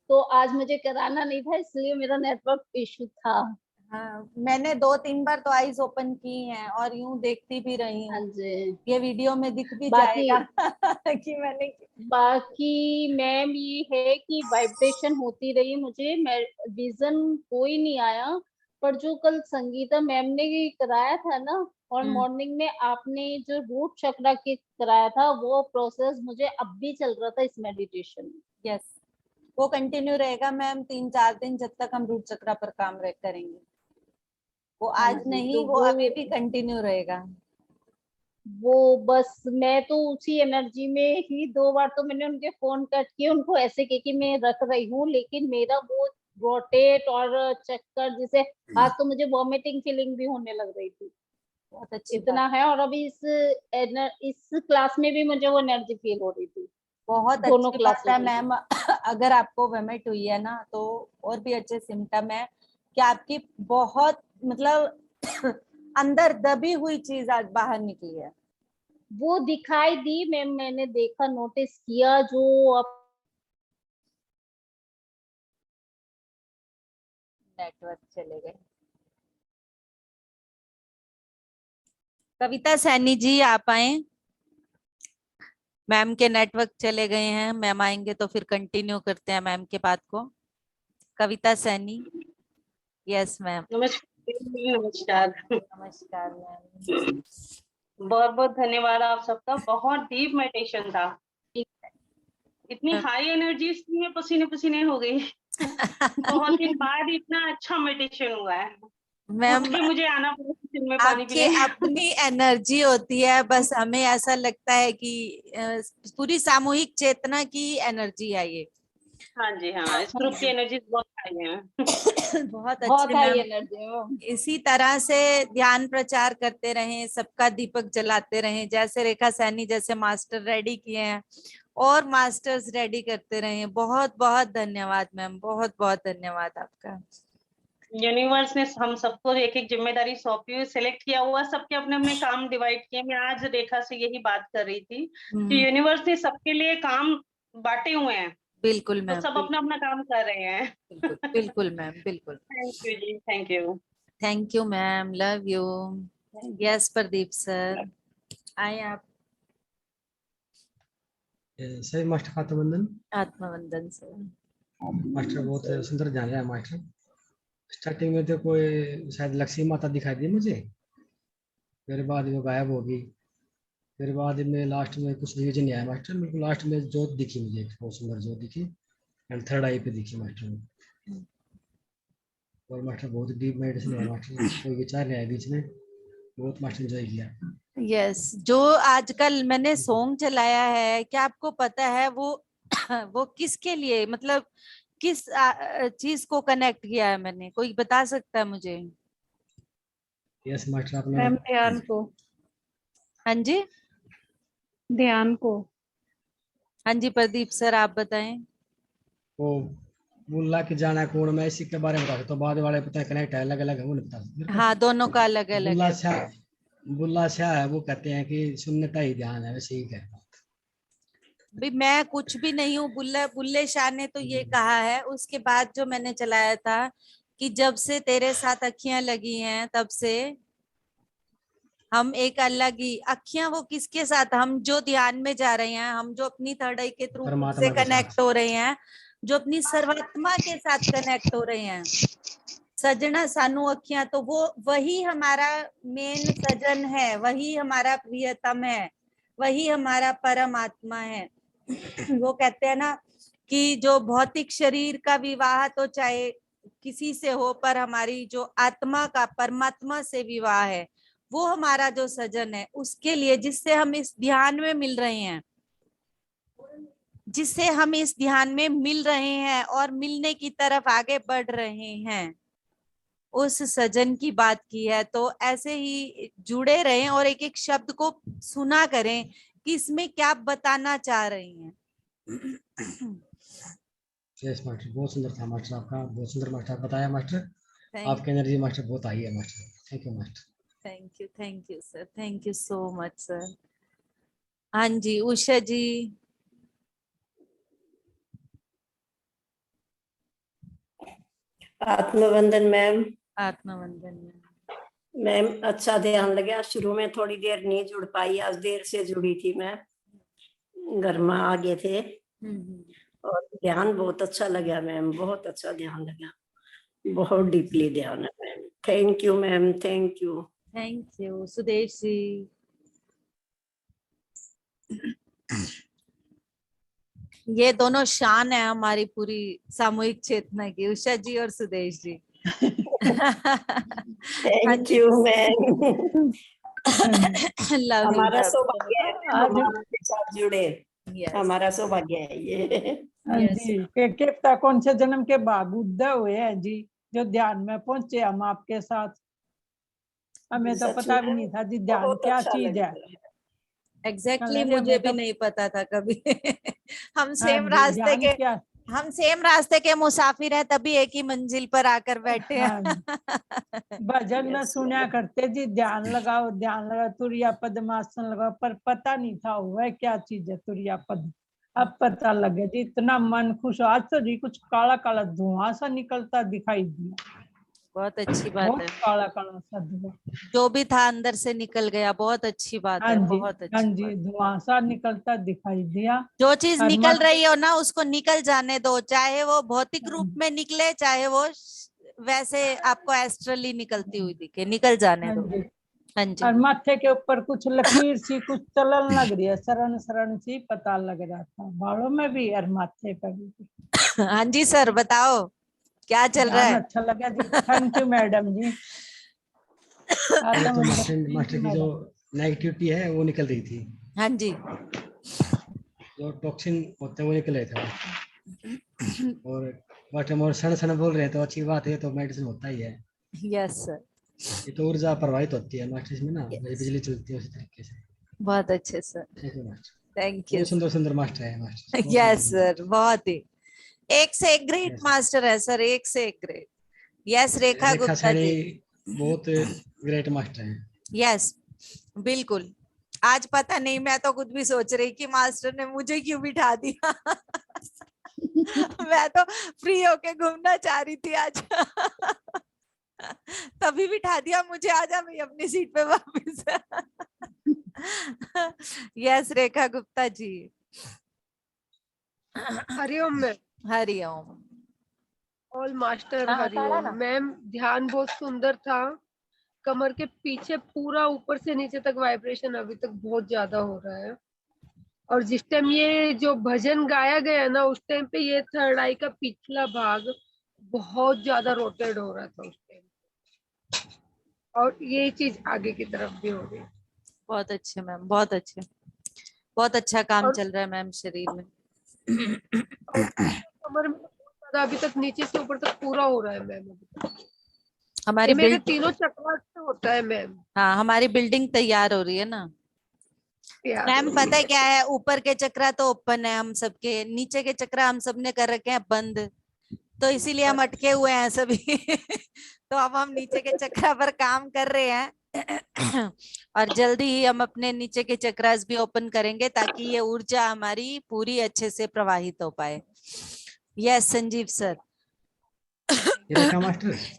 तो आज मुझे कराना नहीं था, इसलिए मेरा नेटवर्क इशू था। हाँ, मैंने 2-3 बार तो आईज ओपन की हैं और यूं देखती भी रही हाँ हूँ। जी। ये वीडियो में दिख भी बाकी जाएगा कि मैंने बाकी मैम ये है कि वाइब्रेशन होती रही, मुझे विजन कोई नहीं आया। पर जो कल संगीता मैम ने कराया था ना, और मॉर्निंग में आपने जो रूट चक्रा के कराया था, वो प्रोसेस मुझे अब भी चल रहा था इस मेडिटेशन में। यस, वो कंटिन्यू रहेगा मैम 3-4 दिन जब तक हम रूट चक्रा पर काम करेंगे। वो हाँ आज जी, नहीं, तो वो अभी भी कंटिन्यू रहेगा। वो बस मैं तो उसी एनर्जी में ही 2 बार तो मैंने उनके फोन कट किए, उनको ऐसे कह कि मैं रख रही हूँ, लेकिन मेरा वो रोटेट और चक्कर जैसे आज तो मुझे वॉमिटिंग फीलिंग भी होने लग रही थी। बहुत अच्छी बात। इतना है। और अभी इस क्लास में भी मुझे वो एनर्जी फील हो रही थी। बहुत दोनों अच्छी बात क्लासों है में। मैम। अगर आपको वोमिट हुई है ना तो और भी अच्छे सिम्टम है कि आपकी बहुत मतलब अंदर दबी हुई चीज आज बाहर निकली है। वो दिखाई दी मैम, मैंने देखा, नोटिस किया। जो अब नेटवर्क चले गए। कविता सैनी जी आप आए। मैम के नेटवर्क चले गए हैं। मैम आएंगे तो फिर कंटिन्यू करते हैं मैम के बात को। कविता सैनी। Yes ma'am. नमस्कार। नमस्कार मैम। बहुत बहुत धन्यवाद आप सबका। बहुत डीप मेडिटेशन था। इतनी हाई एनर्जी में पसीने पसीने हो गई। बहुत दिन बाद इतना अच्छा मेडिटेशन हुआ है। मैम उठ के मुझे आना पड़ा किचन में पानी आपकी पीने। अपनी एनर्जी होती है, बस हमें ऐसा लगता है कि पूरी सामूहिक चेतना की एनर्जी है ये। हाँ जी, हाँ, इस ग्रुप की एनर्जी बहुत हाई है। बहुत बहुत अच्छे हाई मैम। एनर्जी। इसी तरह से ध्यान प्रचार करते रहें, सबका दीपक जलाते रहें, जैसे रेखा सैनी जैसे मास्टर रेडी किए हैं और मास्टर्स रेडी करते रहें। बहुत बहुत धन्यवाद मैम, बहुत बहुत धन्यवाद आपका। यूनिवर्स ने हम सबको एक एक जिम्मेदारी सौंपी हुई, सिलेक्ट किया हुआ, सबके अपने अपने काम डिवाइड किए। मैं आज रेखा से यही बात कर रही थी कि यूनिवर्स ने सबके लिए काम बांटे हुए हैं। बिल्कुल तो मैम, सब अपना अपना काम कर रहे हैं। बिल्कुल बिल्कुल मैम, बिल्कुल। Thank you ji, thank you. Thank you ma'am, love you. Yes Pradeep sir आए आप। सही मास्टर का तो वंदन। आत्मवंदन सर। मास्टर बहुत सुंदर जान रहा है मास्टर। स्टार्टिंग में तो कोई शायद लक्ष्मी माता दिखाई दी मुझे, फिर बाद में गायब होगी, फिर बाद में लास्ट में कुछ रीजन नहीं आया मास्टर। मेरे को लास्ट में जोत दिखी, मुझे एक बहुत सुंदर जोत दिखी, एंड थर्ड आई पे दिखी मास्टर में। और मास्टर बहुत डीप मेडिटेशन हुआ मास्टर, कोई विचार नहीं आया बीच में, बहुत मास्टर एंजॉय किया। यस, जो आजकल मैंने सॉन्ग चलाया है, क्या आपको पता है वो वो किसके लिए, मतलब किस चीज को कनेक्ट किया है मैंने, कोई बता सकता है मुझे? यस मास्टर आपने मैम ध्यान को, हाँ जी, ध्यान को। हाँ जी प्रदीप सर आप बताएं। वो बुल्ला की जाना है कौन, मैं इसी के बारे में बता सकता हूँ, बाद वाले पता है कनेक्ट है अलग अलग है वो नहीं बता सकता। हाँ दोनों का अलग अलग बुल्ला है। शाह, बुल्ला शाह है वो कहते हैं कि सुन्नत ही ध्यान है, वैसे ही कहता भी मैं कुछ भी नहीं हूँ, बुल्ले बुल्ले शाह ने तो ये कहा है। उसके बाद जो मैंने चलाया था कि जब से तेरे साथ अखियां लगी हैं तब से हम एक अलग ही, अखियां वो किसके साथ, हम जो ध्यान में जा रहे हैं, हम जो अपनी थर्ड आई के थ्रू खुद से परमात्मा के कनेक्ट साथ। हो रहे हैं, जो अपनी सर्वात्मा के साथ कनेक्ट हो रहे हैं। सजना सानू अखियां, तो वो वही हमारा मेन सजन है, वही हमारा प्रियतम है, वही हमारा परमात्मा है। वो कहते हैं ना कि जो भौतिक शरीर का विवाह तो चाहे किसी से हो, पर हमारी जो आत्मा का परमात्मा से विवाह है, वो हमारा जो सजन है, उसके लिए जिससे हम इस ध्यान में मिल रहे हैं, जिससे हम इस ध्यान में मिल रहे हैं और मिलने की तरफ आगे बढ़ रहे हैं, उस सजन की बात की है। तो ऐसे ही जुड़े रहें और एक एक शब्द को सुना करें कि इसमें क्या बताना चाह रही हैं। यस मास्टर बहुत सुंदर था मास्टर आपका, बहुत सुंदर मास्टर बताया मास्टर, थैंक आपकी एनर्जी मास्टर बहुत आई है master, thank you master. Thank you sir, thank you so much sir. हाँ जी उषा जी। आत्मवंदन मैम। आत्मवंदन में मैम अच्छा ध्यान लगा, शुरू में थोड़ी देर नहीं जुड़ पाई, आज देर से जुड़ी थी मैं, घर में आ गए थे और ध्यान बहुत अच्छा लगा मैम, बहुत अच्छा ध्यान लगा, बहुत डीपली ध्यान है ma'am. Thank you ma'am, thank you. Thank you Sudesh ji. ये दोनों शान है हमारी पूरी सामूहिक चेतना की, उषा जी और Sudesh ji. Thank you ma'am. Love हमारा यू। सौभाग्य है मैम, हम आपके साथ जुड़े, हमारा सौभाग्य है ये। हाँ जी, के कौन से जन्म के बाद उदय हुए हैं जी, जो ध्यान में पहुंचे हम आपके साथ। हमें तो पता भी नहीं था जी ध्यान क्या चीज है। एग्जैक्टली मुझे भी नहीं पता था कभी। हम सेम हाँ रास्ते के, हम सेम रास्ते के मुसाफिर हैं, तभी एक ही मंजिल पर आकर बैठे हैं। भजन में सुना करते जी, ध्यान लगाओ ध्यान लगाओ, तुरिया पद्मासन लगाओ, पर पता नहीं था वह क्या चीज है तुरिया पद। अब पता लगे जी, इतना मन खुश। आज तो जी कुछ काला काला धुआं सा निकलता दिखाई दिया। बहुत अच्छी बात है, काला काला सा धुआं जो भी था अंदर से निकल गया, बहुत अच्छी बात हाँ है, जी, बहुत हाँ अच्छी जी, बात। धुआं सा निकलता दिखाई दिया। जो चीज निकल रही हो ना उसको निकल जाने दो, चाहे वो भौतिक रूप में निकले, चाहे वो वैसे आपको एस्ट्रली निकलती हुई दिखे, निकल जाने दो। हाँ जी। और माथे के ऊपर कुछ लकीर सी कुछ चलन लग रही है, शरण शरण सी पता लग रहा था, बालों में भी और माथे पर भी। हाँ जी सर बताओ क्या चल रहा है। अच्छा लगा जी, थैंक यू मैडम जी। तो मास्टर की जो नेगेटिविटी है वो निकल रही थी। हाँ जी, जो टॉक्सिन होते हैं वो निकल रहे थे। और मास्टर मोर सन सन बोल रहे हैं तो अच्छी बात है, तो मेडिसिन होता ही है। Yes sir. ये तो ऊर्जा प्रवाहित होती है मास्टर इसमें ना, बिजली चलती है उसी तरीके से। बहुत अच्छे sir, thank you master, thank you. बहुत सुंदर सुंदर मास्टर है मास्टर। यस सर, बहुत ही एक से एक ग्रेट मास्टर है सर, एक से एक ग्रेट। यस रेखा गुप्ता जी बहुत ग्रेट मास्टर हैं। यस बिल्कुल। आज पता नहीं, मैं तो खुद भी सोच रही कि मास्टर ने मुझे क्यों बिठा दिया। मैं तो फ्री होके घूमना चाह रही थी आज। तभी बिठा दिया मुझे, आजा भाई अपनी सीट पे वापस। यस रेखा गुप्ता जी। हरिओम मैम। हरिओम। ऑल मास्टर हरिओम मैम। ध्यान बहुत सुंदर था, कमर के पीछे पूरा ऊपर से नीचे तक वाइब्रेशन अभी तक बहुत ज्यादा हो रहा है। और जिस टाइम ये जो भजन गाया गया ना, उस टाइम पे ये थर्ड आई का पिछला भाग बहुत ज्यादा रोटेट हो रहा था उस टाइम, और ये चीज आगे की तरफ भी हो रही है। बहुत अच्छे मैम, बहुत अच्छे, बहुत अच्छा काम चल रहा है मैम शरीर में। कमर में बहुत पूरा अभी तक नीचे से ऊपर तक पूरा हो रहा है मैम। हमारी ये मेरे बिल्ड तीनों चक्र से होता है मैम। हाँ, हमारी बिल्डिंग तैयार हो रही है ना मैम। पता है क्या है, ऊपर के चक्रा तो ओपन है हम सबके, नीचे के चक्रा हम सबने कर रखे हैं बंद, तो इसीलिए हम अटके हुए हैं सभी। तो अब हम नीचे के चक्रा पर काम कर रहे हैं और जल्दी ही हम अपने नीचे के चक्रास भी ओपन करेंगे ताकि ये ऊर्जा हमारी पूरी अच्छे से प्रवाहित हो पाए। Yes Sanjeev sir. Rekha master, Rekha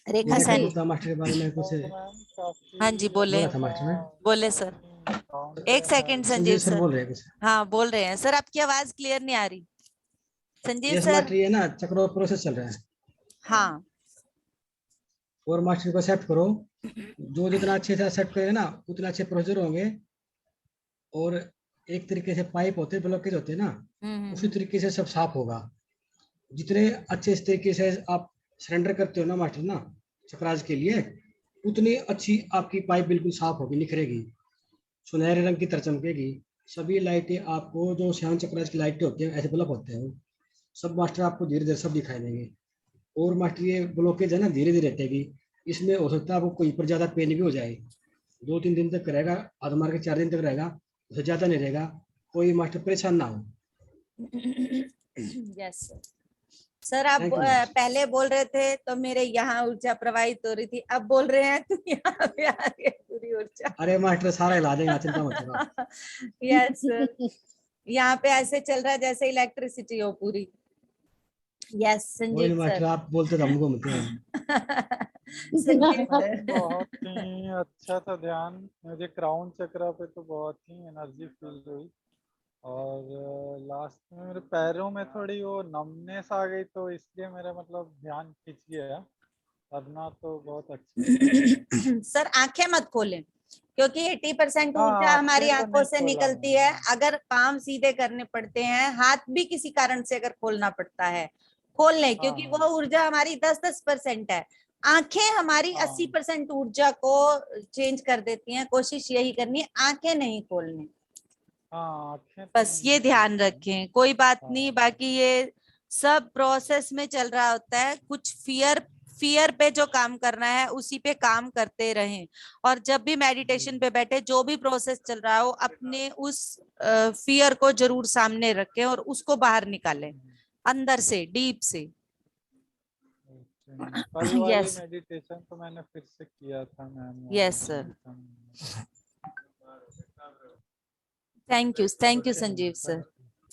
Rekha sir, Gupta master के बारे में कुछ हाँ जी बोले। बोला था मास्टर ने। बोले सर, एक सेकंड संजीव सर। बोल रहे हैं कुछ। हाँ बोल रहे हैं सर, आपकी आवाज क्लियर नहीं आ रही संजीव यस सर। मास्टर, ये ना चक्रों प्रोसेस चल रहा है। हाँ और मास्टर को एक्सेप्ट करो, जो जितना अच्छे से एक्सेप्ट करेगा ना उतना अच्छे प्रोसीजर होंगे। और एक तरीके से पाइप होते हैं, ब्लॉकेज होते हैं ना, उसी तरीके से सब साफ होगा। जितने अच्छे इस तरीके से आप सरेंडर करते हो ना मास्टर ना चक्रास के लिए, उतनी अच्छी आपकी पाइप बिल्कुल साफ होगी, निखरेगी, सुनहरे रंग की तरह चमकेगी। सभी लाइटें आपको, जो श्याम चक्रास की लाइटें होती हैं ऐसे बल्ब होते हैं, सब मास्टर आपको धीरे धीरे सब दिखाई देंगे। और मास्टर ये ब्लॉकेज है ना धीरे धीरे हटेगी। इसमें हो सकता है आपको कोई पर ज्यादा पेन भी हो जाए, 2-3 दिन तक रहेगा, आधा मार के 4 दिन तक रहेगा, उससे ज्यादा नहीं रहेगा। कोई मास्टर परेशान ना हो। Yes sir. आप पहले बोल रहे थे तो मेरे यहाँ ऊर्जा प्रवाहित हो रही थी, अब बोल रहे हैं तो यहाँ पे आ रही है पूरी ऊर्जा। अरे मास्टर सारा हिला देगा, चिंता मत करो। यस सर, यहाँ पे ऐसे चल रहा है जैसे इलेक्ट्रिसिटी हो पूरी। Yes Sanjeev master sir. आप बोलते तो हम घूमते हैं। संजीव सर बहुत ही अच्छा था ध्यान। मुझे क्राउन चक्रा पे तो बहुत ही एनर्जी फील हुई, और लास्ट में मेरे पैरों में थोड़ी वो नमनेस आ गई, तो इसलिए मेरा मतलब ध्यान खिंच गया, वरना तो बहुत अच्छा। सर आंखें मत खोलें, क्योंकि 80% हाँ, ऊर्जा हमारी आंखें तो आंखों नहीं से खोला निकलती मैंने। है। अगर पांव सीधे करने पड़ते हैं, हाथ भी किसी कारण से अगर खोलना पड़ता है खोल लें, क्योंकि वो ऊर्जा हमारी 10% है। आंखें हमारी 80% ऊर्जा को चेंज कर देती हैं। कोशिश यही करनी है, आंखें नहीं खोलनी। बस ये ध्यान रखें, कोई बात नहीं। बाकी ये सब प्रोसेस में चल रहा होता है। कुछ फियर पे जो काम करना है उसी पे काम करते रहें, और जब भी मेडिटेशन पे बैठे जो भी प्रोसेस चल रहा हो अपने उस फियर को जरूर सामने रखें और उसको बाहर निकालें अंदर से, डीप से। यस मेडिटेशन तो मैंने फिर से किया था ma'am. Yes sir, thank you Sanjeev sir.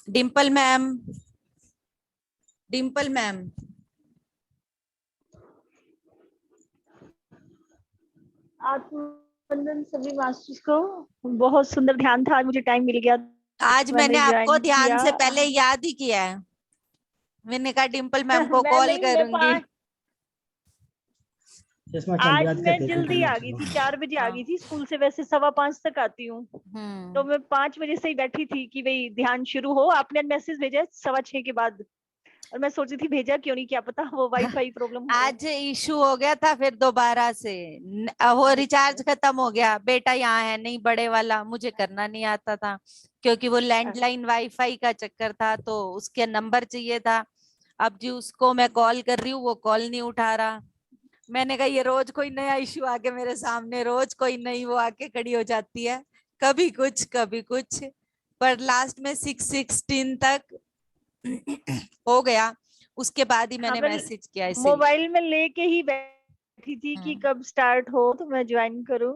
Dimple ma'am, Dimple ma'am. आत्मवंदन सभी मास्टर्स को। बहुत सुंदर ध्यान था, आज मुझे टाइम मिल गया। आज मैंने आपको ध्यान से पहले याद ही किया है। मैंने कहा डिम्पल मैम को कॉल करूंगी। आज मैं जल्दी आ गई थी, 4 बजे आ गई थी स्कूल से। वैसे 5:15 तक आती हूँ, तो मैं 5 बजे से ही बैठी थी कि भाई ध्यान शुरू हो। आपने मैसेज भेजा 6:15 के बाद, और मैं सोची थी भेजा क्यों नहीं, क्या पता वो वाईफाई प्रॉब्लम हो। आज इशू हो गया था, फिर दोबारा से वो रिचार्ज खत्म हो गया। बेटा यहाँ है नहीं, बड़े वाला, मुझे करना नहीं आता था क्योंकि वो लैंडलाइन वाईफाई का चक्कर था, तो उसके नंबर चाहिए था। अब जी उसको मैं कॉल कर रही हूँ, वो कॉल नहीं उठा रहा। मैंने कहा ये रोज कोई नया इशू आके मेरे सामने, रोज कोई नई वो आके खड़ी हो जाती है, कभी कुछ कभी कुछ। पर लास्ट में 6:16 तक हो गया, उसके बाद ही मैंने मैसेज किया। मोबाइल में लेके ही बैठी थी कि कब स्टार्ट हो तो मैं ज्वाइन करूं।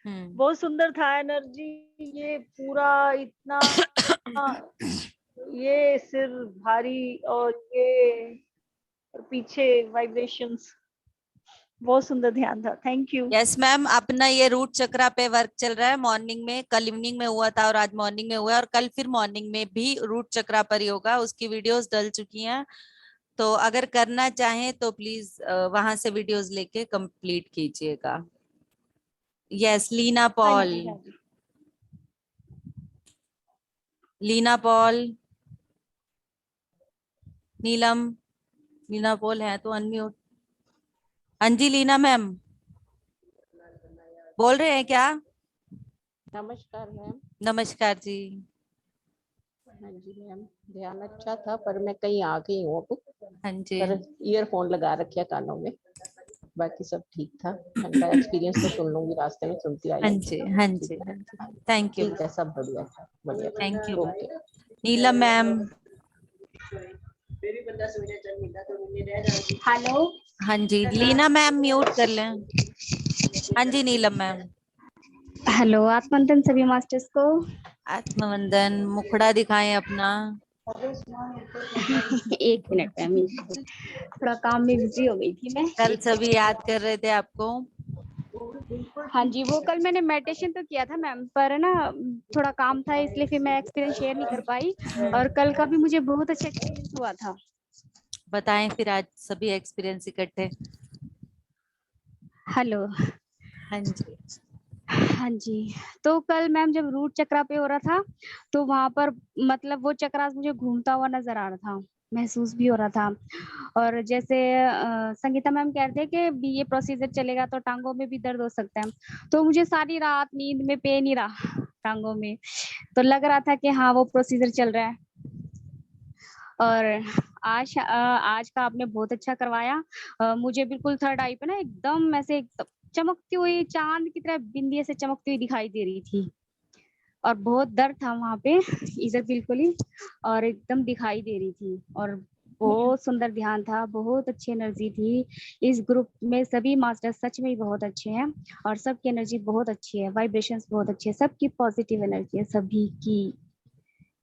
बहुत सुंदर था एनर्जी, ये पूरा इतना ये सिर भारी और ये और पीछे वाइब्रेशंस, बहुत सुंदर ध्यान था। Thank you. यस मैम, अपना ये रूट चक्रा पे वर्क चल रहा है। मॉर्निंग में, कल इवनिंग में हुआ था और आज मॉर्निंग में हुआ है, और कल फिर मॉर्निंग में भी रूट चक्रा पर ही होगा। उसकी वीडियोस डल चुकी हैं, तो अगर करना चाहें तो प्लीज वहां से वीडियोस लेके कंप्लीट कीजिएगा। यस लीना पॉल, लीना पॉल, नीलम, लीना पॉल है तो अनम्यूट। हाँ जी लीना मैम, बोल रहे हैं क्या? नमस्कार मैम। नमस्कार जी। हाँ जी मैम, ध्यान अच्छा था पर मैं कहीं आ गई हूँ अब। हाँ जी। पर ईयरफोन लगा रखे कानों में, बाकी सब ठीक था। मैंने कहा एक्सपीरियंस तो सुन लूंगी, रास्ते में सुनती आई। हाँ जी, हाँ जी, हाँ जी। Thank you. ठीक है, सब बढ़िया था, बढ़िया। Thank you. Okay. Neelam ma'am. Hello. हाँ जी, लीना मैम म्यूट कर लें। हाँ जी नीलम मैम। हेलो, आत्मवंदन सभी मास्टर्स को। आत्मवंदन, मुखड़ा दिखाएं अपना। एक मिनट मैम, थोड़ा काम में बिजी हो गई थी मैं। कल सभी याद कर रहे थे आपको। हाँ जी, वो कल मैंने मेडिटेशन तो किया था मैम, पर ना थोड़ा काम था इसलिए फिर मैं एक्सपीरियंस शेयर नहीं कर पाई। और कल का भी मुझे बहुत अच्छा एक्सपीरियंस हुआ था। बताएं फिर आज सभी एक्सपीरियंस इकट्ठे। हेलो। हाँ जी। हाँ जी, तो कल मैम जब रूट चक्रा पे हो रहा था तो वहां पर मतलब वो चक्रास मुझे घूमता हुआ नजर आ रहा था, महसूस भी हो रहा था। और जैसे संगीता मैम कह रहे थे कि ये प्रोसीजर चलेगा तो टांगों में भी दर्द हो सकता है, तो मुझे सारी रात नींद में पेन ही रहा टांगों में, तो लग रहा था कि हाँ वो प्रोसीजर चल रहा है। और आज का आपने बहुत अच्छा करवाया। मुझे बिल्कुल थर्ड आई पे ना एकदम ऐसे चमकती हुई चांद की तरह बिंदी से चमकती हुई दिखाई दे रही थी, और बहुत दर्द था वहां पे इधर बिल्कुल ही, और एकदम दिखाई दे रही थी। और बहुत सुंदर ध्यान था, बहुत अच्छी एनर्जी थी इस ग्रुप में। सभी मास्टर सच में ही बहुत अच्छे हैं और सबकी एनर्जी बहुत अच्छी है, वाइब्रेशंस बहुत अच्छे हैं, सबकी पॉजिटिव एनर्जी है सभी की।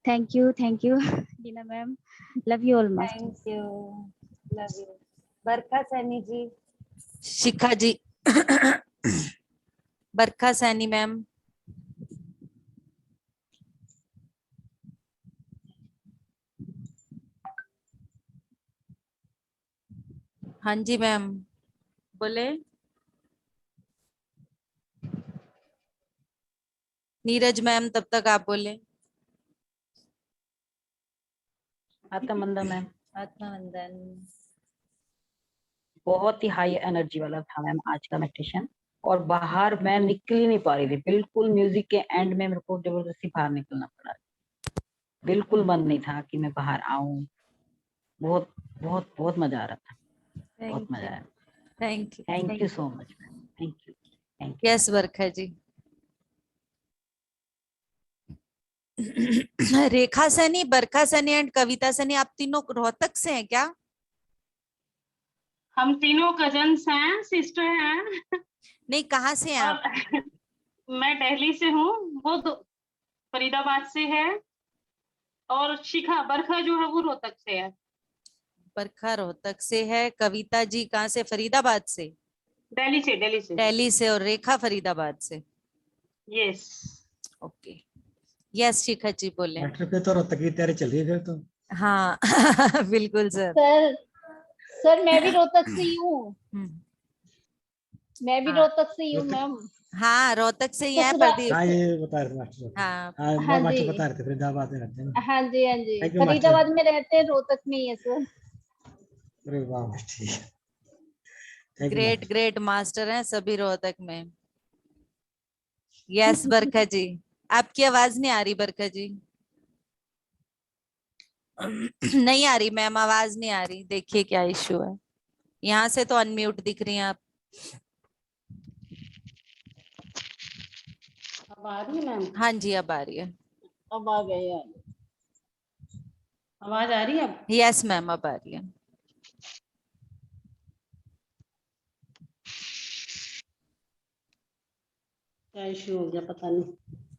Thank you Leena ma'am, love you all master. Thank you, love you. Barkha Saini ji. Shikha ji. Barkha Saini ma'am. हाँ जी मैम, बोले। नीरज मैम, तब तक आप बोले। आत्मवंदन मैम। आत्मवंदन। बहुत ही हाई एनर्जी वाला था मैम आज का मेडिटेशन, और बाहर मैं निकल ही नहीं पा रही थी बिल्कुल। म्यूजिक के एंड में मेरे को जबरदस्ती बाहर निकलना पड़ा, बिल्कुल मन नहीं था कि मैं बाहर आऊं। बहुत बहुत बहुत मजा आ रहा था, बहुत मजा आया। Thank you. Thank you so much ma'am, thank you, thank you. Yes Barkha ji. Rekha Saini, Barkha Saini and Kavita Saini, आप तीनों रोहतक से हैं क्या? हम तीनों कजन्स हैं, सिस्टर हैं। नहीं, कहाँ से हैं आप? मैं दिल्ली से हूँ, वो फरीदाबाद से है, और शिखा बरखा जो है वो रोहतक से है। बरखा रोहतक से है, कविता जी कहाँ से? फरीदाबाद से। दिल्ली से, दिल्ली से। दिल्ली से, और रेखा फरीदाबाद से। यस। ओके, यस शिखा जी बोले। डॉक्टर पे तो रोहतक की तैयारी चल रही है फिर तो। हाँ बिल्कुल सर। सर मैं भी रोहतक से ही हूँ। मैं भी रोहतक से ही हूँ मैम। हाँ रोहतक से ही है ससुराल। प्रदीप। हाँ ये बता रहे थे मास्टर। हाँ हाँ मास्टर जी। बता रहे थे फरीदाबाद में रहते हैं ना। हाँ जी, हाँ जी, Thank you, मास्टर। फरीदाबाद में रहते हैं, रोहतक नहीं है सर। अरे वाह ठीक है। Thank you, great master. Great master हैं सभी रोहतक में। यस बरखा जी, आपकी आवाज नहीं आ रही बरखा जी। नहीं आ रही मैम, आवाज नहीं आ रही, देखिए क्या इश्यू है। यहाँ से तो अनम्यूट दिख रही हैं आप। अब आ रही है मैम? हाँ जी अब आ रही है। अब आ गए हैं। आवाज आ रही है अब? यस मैम अब आ रही है। क्या इश्यू हो गया पता नहीं। हो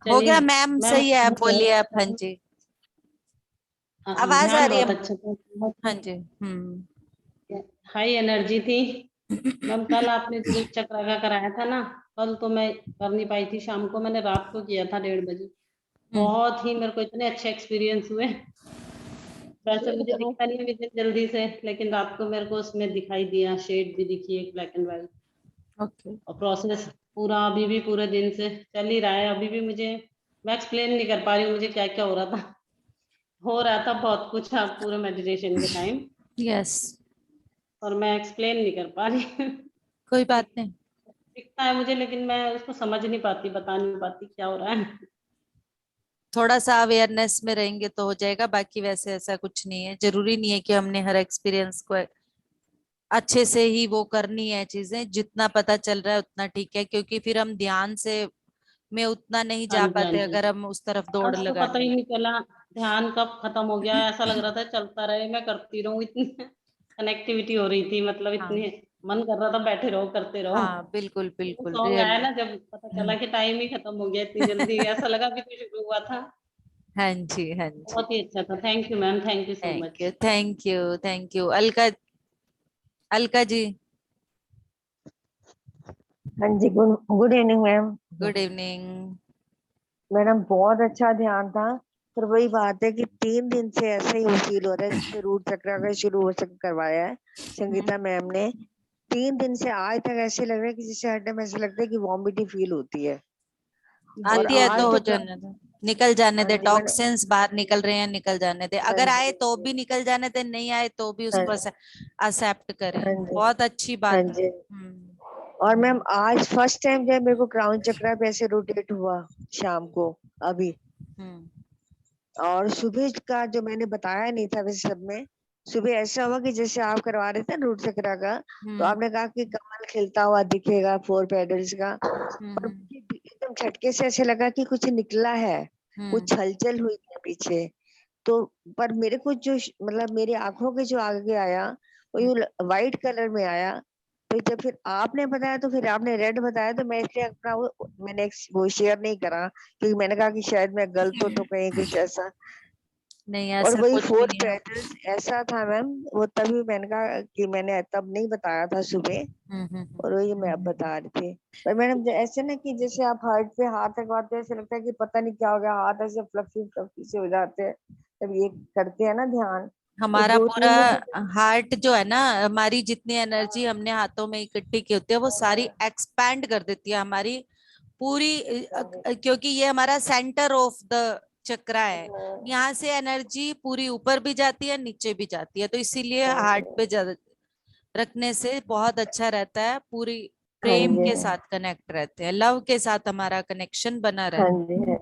चलिए गया मैम, सही है, आप बोलिए आप। हाँ जी आवाज आ ध्यान रही है। बहुत अच्छा था। हाँ जी। हाई एनर्जी थी मैम। कल आपने जो चक्र का कराया था ना, कल तो मैं कर नहीं पाई थी, शाम को मैंने रात को किया था 1:30 बजे। बहुत ही मेरे को इतने अच्छे एक्सपीरियंस हुए। वैसे मुझे दिखता नहीं है विजन जल्दी से, लेकिन रात को मेरे को उसमें दिखाई दिया, शेड भी दिखी एक ब्लैक एंड व्हाइट। ओके। और प्रोसेस पूरा अभी भी पूरे दिन से चल ही रहा है। अभी भी मैं एक्सप्लेन नहीं कर पा रही हूँ मुझे क्या क्या हो रहा था बहुत कुछ पूरे मेडिटेशन के टाइम। यस। और मैं एक्सप्लेन नहीं कर पा रही। कोई बात नहीं। दिखता है मुझे, लेकिन मैं उसको समझ नहीं पाती, बता नहीं पाती क्या हो रहा है। थोड़ा सा अवेयरनेस में रहेंगे तो हो जाएगा, बाकी वैसे ऐसा कुछ नहीं है। जरूरी नहीं है कि हमने हर एक्सपीरियंस को अच्छे से ही वो करनी है चीजें, जितना पता चल रहा है उतना ठीक है, क्योंकि फिर हम ध्यान से में उतना नहीं हाँ जा जी, हाँ पाते जी। अगर हम उस तरफ दौड़ अब तो पता लगाने ही लगे। नहीं चला ध्यान कब खत्म हो गया, ऐसा लग रहा था चलता रहे, मैं करती रहूं, इतनी कनेक्टिविटी हो रही थी, मतलब इतनी हाँ मन कर रहा था बैठे रहो करते रहो। हाँ बिल्कुल बिल्कुल सॉन्ग आया रियली। ना, जब पता चला कि टाइम ही खत्म हो गया इतनी जल्दी, ऐसा लगा अभी तो शुरू हुआ था। हाँ जी हाँ जी। बहुत ही अच्छा था। Thank you ma'am, thank you so thank you much. Thank you thank you. Alka, Alka ji. हाँ जी, good evening ma'am. Good evening. Madam बहुत अच्छा ध्यान था, पर वही बात है कि 3 दिन से ऐसा ही फील हो रहा है जैसे रूट चक्र का शुरू हो सक करवाया है संगीता मैम ने। 3 दिन से आज तक ऐसे लग रहा है कि जैसे हर टाइम ऐसा लगता है कि वॉमिटिंग फील होती है। और आती है आज तो हो तो जाने दे, निकल जाने हाँ दे, जी मैडम। टॉक्सिन्स बाहर निकल रहे हैं, निकल जाने दे, हाँ अगर आए जी तो भी निकल जाने दे, नहीं आए तो भी हाँ उसको एक्सेप्ट करें। हाँ जी बहुत अच्छी हाँ बात है। जी। और मैम आज फर्स्ट टाइम जब मेरे को क्राउन चक्र पे ऐसे रोटेट हुआ शाम को अभी, और सुबह का जो मैंने बताया नहीं था वैसे सब में, सुबह ऐसा हुआ कि जैसे आप करवा रहे थे ना रूट चक्र का, तो आपने कहा कि कमल खिलता हुआ दिखेगा 4 पेडल्स का, और मुझे एकदम झटके से ऐसे लगा कि कुछ निकला है, कुछ हलचल हुई है पीछे। तो पर मेरे को जो मतलब मेरी आंखों के जो आगे आया वो यूं व्हाइट कलर में आया। तो जब फिर आपने बताया तो फिर आपने रेड बताया, तो मैं इसलिए अपना मैंने वो शेयर नहीं करा, क्योंकि मैंने कहा कि शायद मैं गलत हो तो कहीं कुछ ऐसा। नहीं और ऐसा वही कुछ 4 नहीं है। पेटल्स ऐसा था मैम, वो तभी मैंने कहा कि मैंने तब नहीं बताया था सुबह, और वही मैं अब बता रही थी। पर मैडम ऐसे ना कि जैसे आप हार्ट पे हाथ रखवाते हैं, ऐसे लगता है कि पता नहीं क्या हो गया, हाथ ऐसे फ्लफी फ्लफी से हो जाते हैं जब ये करते हैं ना ध्यान। तो हमारा पूरा 2-3 दिन हार्ट जो है ना, हमारी जितनी एनर्जी हमने हाथों में इकट्ठी की होती है वो सारी एक्सपैंड कर देती है हमारी पूरी, क्योंकि ये हमारा सेंटर ऑफ द चक्र है। यहाँ से एनर्जी पूरी ऊपर भी जाती है, नीचे भी जाती है, तो इसीलिए हार्ट पे ज्यादा रखने से बहुत अच्छा रहता है। पूरी हाँ प्रेम जी के साथ कनेक्ट रहते हैं, लव के साथ हमारा कनेक्शन बना हाँ रहता जी है।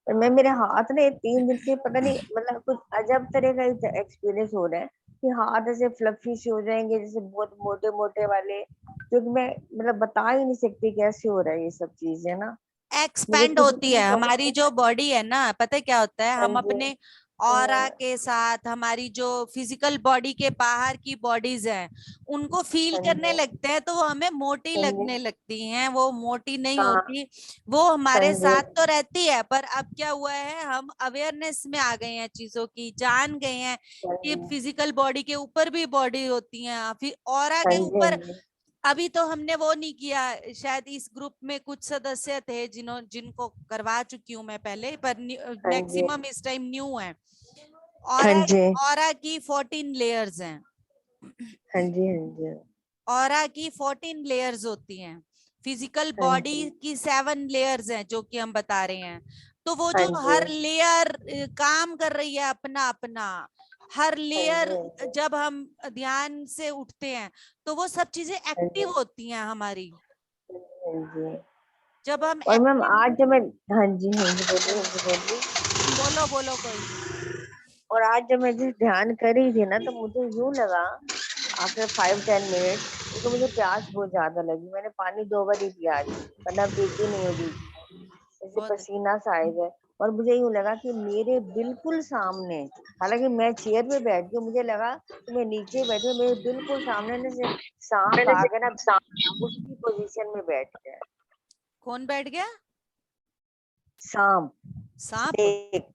पर मैं मेरे हाथ ने 3 दिन से पता नहीं मतलब कुछ अजब तरह का एक्सपीरियंस हो रहा है कि हाथ ऐसे फ्लफी से हो जाएंगे जैसे बहुत मोटे मोटे वाले, जो कि मैं मतलब बता ही नहीं सकती कैसे हो रहा है ये सब चीजें ना। है। मुझे एक्सपैंड खुद होती इतनी है हमारी जो बॉडी है ना, पता है क्या होता है, हाँ हम जी अपने ऑरा के साथ हमारी जो फिजिकल बॉडी के बाहर की बॉडीज हैं उनको फील हाँ करने जी लगते हैं, तो वो हमें मोटी हाँ लगने जी लगती हैं। वो मोटी नहीं हाँ होती, वो हाँ हमारे जी साथ तो रहती है, पर अब क्या हुआ है, हम अवेयरनेस में आ गए हैं, चीजों की जान गए हैं हाँ कि जी फिजिकल बॉडी के ऊपर भी बॉडी होती है, फिर ऑरा हाँ के जी हाँ ऊपर। जी अभी तो हमने वो नहीं किया, शायद इस ग्रुप में कुछ सदस्य थे जिनको करवा चुकी हूँ मैं पहले, पर हाँ जी मैक्सिमम इस टाइम न्यू है। हाँ ऑरा जी ऑरा की 14 लेयर्स हैं। हाँ जी हाँ जी ऑरा की 14 लेयर्स होती हैं, फिजिकल हाँ बॉडी जी की 7 लेयर्स हैं जो कि हम बता रहे हैं। तो वो हाँ जो जी हर लेयर काम कर रही है अपना अपना, हर हाँ लेयर, जी जब हम ध्यान से उठते हैं तो वो सब चीजें हाँ जी एक्टिव होती हैं हमारी। हाँ जी। जब हम और मैम एक्टिव, आज जब मैं हाँ जी बोलिए हाँ जी बोलिए। बोलो बोलो कोई नहीं। और आज जब मैं जिस ध्यान कर रही थी ना, तो मुझे यूं लगा आफ्टर 5-10 मिनट, क्योंकि मुझे प्यास बहुत ज्यादा लगी, मैंने पानी 2 बार ही पिया आज, वरना पीती नहीं हूँ बीच में, जैसे बहुत पसीना सा आएगा। और मुझे यूं लगा कि मेरे बिल्कुल सामने, हालांकि मैं चेयर पे बैठ गई, मुझे लगा कि मैं नीचे बैठी हूँ, मेरे बिल्कुल सामने ना से सांप आ गया ना, उसकी पोजीशन में बैठ गया कौन बैठ गया? सांप, सांप? स्नेक।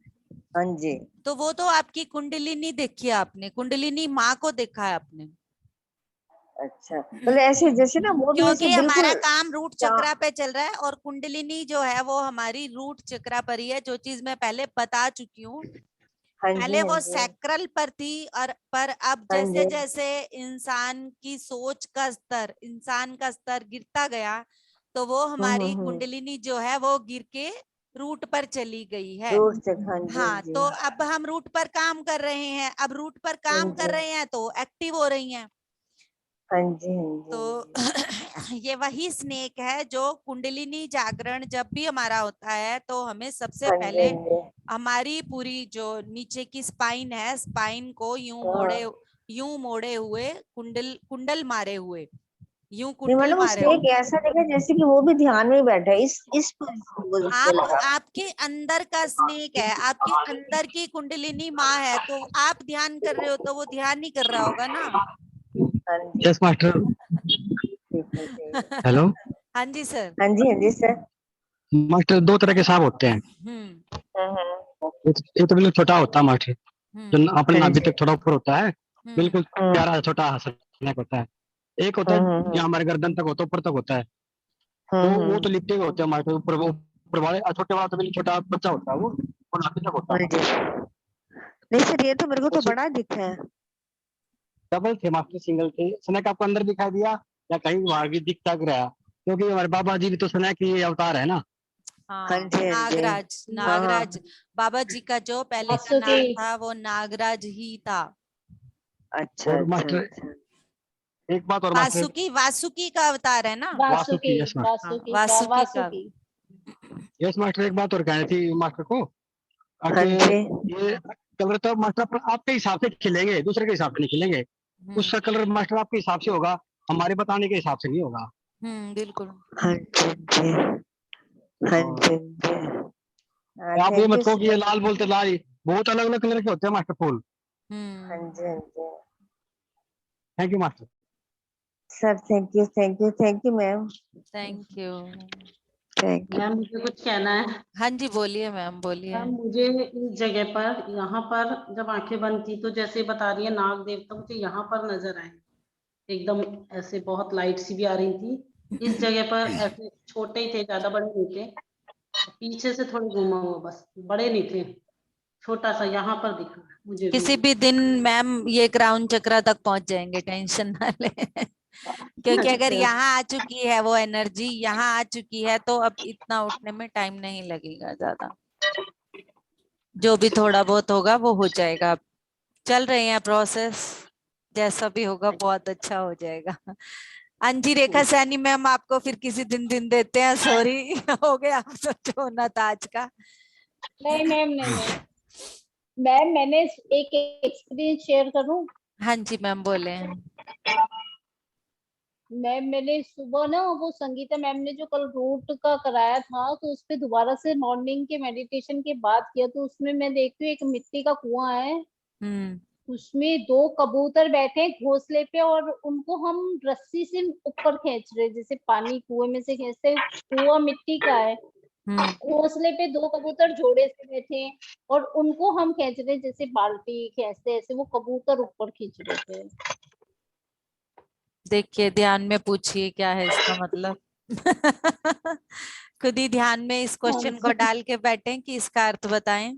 हाँ जी तो वो तो आपकी कुंडलिनी देखी है आपने, कुंडलिनी माँ को देखा है आपने। अच्छा, मतलब ऐसे जैसे ना वो भी ऐसे क्योंकि हमारा बिल्कुल काम रूट चक्रा पे चल रहा है, और कुंडलिनी जो है वो हमारी रूट चक्रा पर ही है, जो चीज मैं पहले बता चुकी हूँ। हाँ जी पहले हाँ वो जी सैक्रल पर थी, और पर अब हाँ जैसे जी जैसे इंसान की सोच का स्तर, इंसान का स्तर गिरता गया, तो वो हमारी कुंडलिनी जो है वो गिर के रूट पर चली गई है। रोड से हाँ जी हाँ हाँ, जी तो अब हम रूट पर काम कर रहे हैं, अब रूट पर हाँ काम कर जी रहे हैं तो एक्टिव हो रही हैं। हाँ जी, हाँ जी। तो ये वही स्नेक है जो कुंडलिनी जागरण जब भी हमारा होता है तो हमें सबसे हाँ जी, पहले हाँ जी। हमारी पूरी जो नीचे की स्पाइन है, स्पाइन को हाँ। यूं मोड़े हुए, कुंडल मारे हुए, यूं नहीं कुंडल मतलब मारे उसने हुए। एक ऐसा देखा जैसे कि वो भी ध्यान में ही बैठा है, इस पोजीशन को उसको लगा। आपके अंदर का स्नेक है, आपके अंदर की कुंडलिनी माँ है, तो आप ध्यान कर रहे हो तो वो ध्यान नहीं कर रहा होगा ना। हाँ जी। Yes master. हेलो। हाँ जी सर। हाँ जी, हाँ जी सर। मास्टर दो तरह के सांप होते हैं। एक तो बिल्कुल छोटा होता है मास्टर, जो अपने नाभि तक थोड़ा ऊपर होता है, बिल्कुल प्यारा छोटा स्नेक होता है। एक होता है जो हमारे गर्दन तक होता है, ऊपर तक होता है, तो वो तो लिपटे हुए होते हैं मास्टर, ऊपर वाले। छोटे वाला तो बिल्कुल छोटा बच्चा होता है, वो नाभि तक होता है। नहीं सर, ये तो मेरे को तो बड़ा दिखा है। डबल थे मास्टर, सिंगल थे। स्नेक आपको अंदर दिखाई दिया या कहीं बाहर भी दिखता रहा? क्योंकि हमारे बाबा जी भी तो स्नेक ही अवतार है ना। हाँ जी, हाँ जी। नागराज बाबा जी का जो पहले का नाम था वो नागराज ही था। अच्छा और अच्छा मास्टर अच्छा। एक बात और मास्टर, वासुकी का अवतार है ना। Vasuki, yes master. वासुकी का। यस मास्टर, एक बात और कहनी थी मास्टर को, हाँ कि जी। ये कलर तो मास्टर आपके हिसाब से खिलेंगे, दूसरे के हिसाब से नहीं खिलेंगे। उसका कलर मास्टर आपके हिसाब से होगा, हमारे बताने के हिसाब से नहीं होगा। बिल्कुल। हाँ जी, हाँ जी, हाँ जी। आप ये थैंक यू मत कहो कि ये सर। लाल बोलते लाल ही, बहुत अलग अलग कलर के होते हैं मास्टर फूल। हाँ जी, हाँ जी thank you master. Sir. Thank you, thank you, thank you ma'am. Thank you. Thank you. Ma'am मुझे कुछ कहना है। हाँ जी बोलिए मैम, बोलिए। मैम मुझे इस जगह पर, यहाँ पर जब आंखें बंद की तो जैसे बता रही है नाग देवता, मुझे यहाँ पर नजर आए एकदम, ऐसे बहुत लाइट सी भी आ रही थी। इस जगह पर ऐसे छोटे ही थे, ज्यादा बड़े नहीं थे, पीछे से थोड़े घुमा हुआ, बस बड़े नहीं थे, छोटा सा यहाँ पर दिखा मुझे। किसी भी दिन मैम ये क्राउन चक्रा तक पहुंच जाएंगे, टेंशन ना ले। क्योंकि अगर यहाँ आ चुकी है वो एनर्जी, यहाँ आ चुकी है, तो अब इतना उठने में टाइम नहीं लगेगा ज्यादा। जो भी थोड़ा बहुत होगा वो हो जाएगा। अब चल रहे हैं प्रोसेस, जैसा भी होगा बहुत अच्छा हो जाएगा। अंजी रेखा सैनी मैम, आपको फिर किसी दिन देते हैं, सॉरी हो गया आपसे जो होना था आज का। नहीं मैम, नहीं मैम, मैंने एक एक्सपीरियंस शेयर करूं। हाँ जी मैम बोले। मैम मैंने सुबह ना, वो संगीता मैम ने जो कल रूट का कराया था, तो उस पे दोबारा से मॉर्निंग के मेडिटेशन के बाद किया, तो उसमें मैं देखती हूँ एक मिट्टी का कुआं है, उसमें 2 कबूतर बैठे हैं घोंसले पे, और उनको हम रस्सी से ऊपर खींच रहे, जैसे पानी कुएं में से खींचते। कुआं मिट्टी का है, घोंसले पे 2 कबूतर जोड़े से बैठे हैं, और उनको हम खींच रहे जैसे बाल्टी खींचते, ऐसे वो कबूतर ऊपर खींच रहे थे। देखिए ध्यान में पूछिए क्या है इसका मतलब। खुद ही ध्यान में इस क्वेश्चन को डाल के बैठे कि इसका अर्थ बताएं,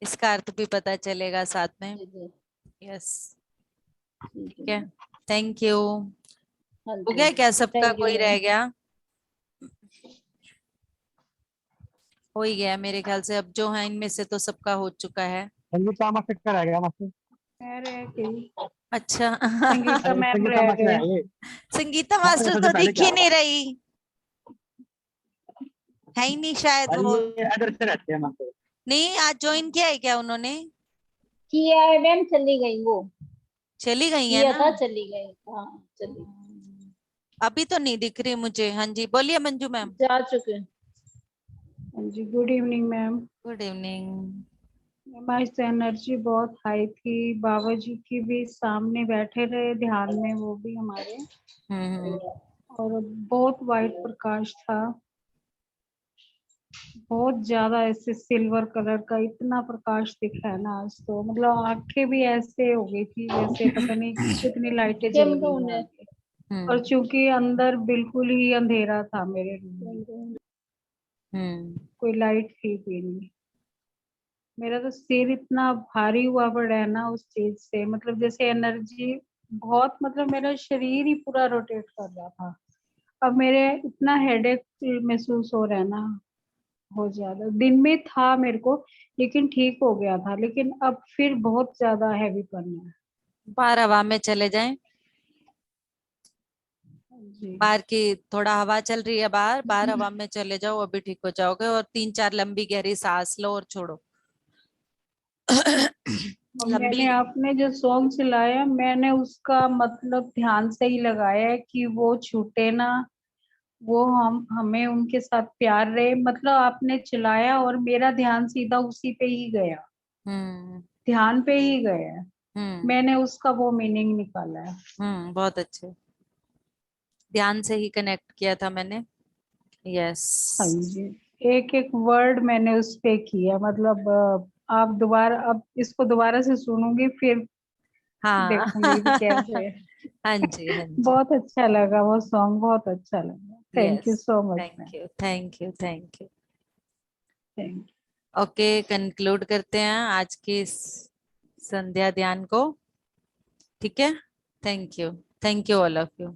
इसका अर्थ भी पता चलेगा साथ में। यस ठीक है, थैंक यू। हो गया क्या सबका, कोई रह गया? हो ही गया मेरे ख्याल से, अब जो है इनमें से तो सबका हो चुका है। संगीता मास्टर का रह गया मास्टर। अच्छा संगीता मैम रह गए। संगीता मास्टर तो दिख ही नहीं रही है, ही नहीं शायद वो। इधर से रहते हैं मास्टर। नहीं आज ज्वाइन किया है क्या उन्होंने? किया है मैम, चली गई वो। चली गई है किया ना? था, चली गई। हाँ चली अभी तो नहीं दिख रही मुझे। हाँ जी बोलिए मंजू मैम। जा चुके। हाँ जी, good evening ma'am. Good evening. हमारी एनर्जी बहुत हाई थी, बाबा जी की भी सामने बैठे रहे ध्यान में, वो भी हमारे, और बहुत वाइट प्रकाश था, बहुत ज्यादा ऐसे सिल्वर कलर का इतना प्रकाश दिखा है ना आज तो, मतलब आंखें भी ऐसे हो गई थी जैसे पता नहीं कितनी लाइटें जल गई हैं। और चूंकि अंदर बिल्कुल ही अंधेरा था मेरे रूम में, कोई लाइट थी भी नहीं, मेरा तो सिर इतना भारी हुआ पड़ा है ना उस चीज से, मतलब जैसे एनर्जी बहुत, मतलब मेरा शरीर ही पूरा रोटेट कर रहा था। अब मेरे इतना हेडेक महसूस हो रहा है ना, बहुत ज्यादा। दिन में था मेरे को लेकिन ठीक हो गया था, लेकिन अब फिर बहुत ज्यादा हैवी करना है। बाहर हवा में चले जाएं। बाहर की थोड़ा हवा चल रही है, बाहर हवा में चले जाओ, अभी ठीक हो जाओगे। और 3-4 लंबी गहरी सांस लो और छोड़ो। मैंने आपने जो सॉन्ग चलाया, मैंने उसका मतलब ध्यान से ही लगाया है कि वो छूटे ना, वो हमें उनके साथ प्यार रहे। मतलब आपने चलाया और मेरा ध्यान सीधा उसी पे ही गया, ध्यान पे ही गया। मैंने उसका वो मीनिंग निकाला है। बहुत अच्छे, ध्यान से ही कनेक्ट किया था मैंने। यस। हाँ जी, एक एक वर्ड मैंने उस पे किया। मतलब आप दोबारा, अब इसको दोबारा से सुनूंगी फिर देखूंगी कि कैसे। हाँ जी, हाँ जी। बहुत अच्छा लगा वो सॉन्ग, बहुत अच्छा लगा। Thank you so much. Thank you, thank you, thank you. Thank you. Okay, conclude करते हैं आज की संध्या ध्यान को। ठीक है, thank you all of you.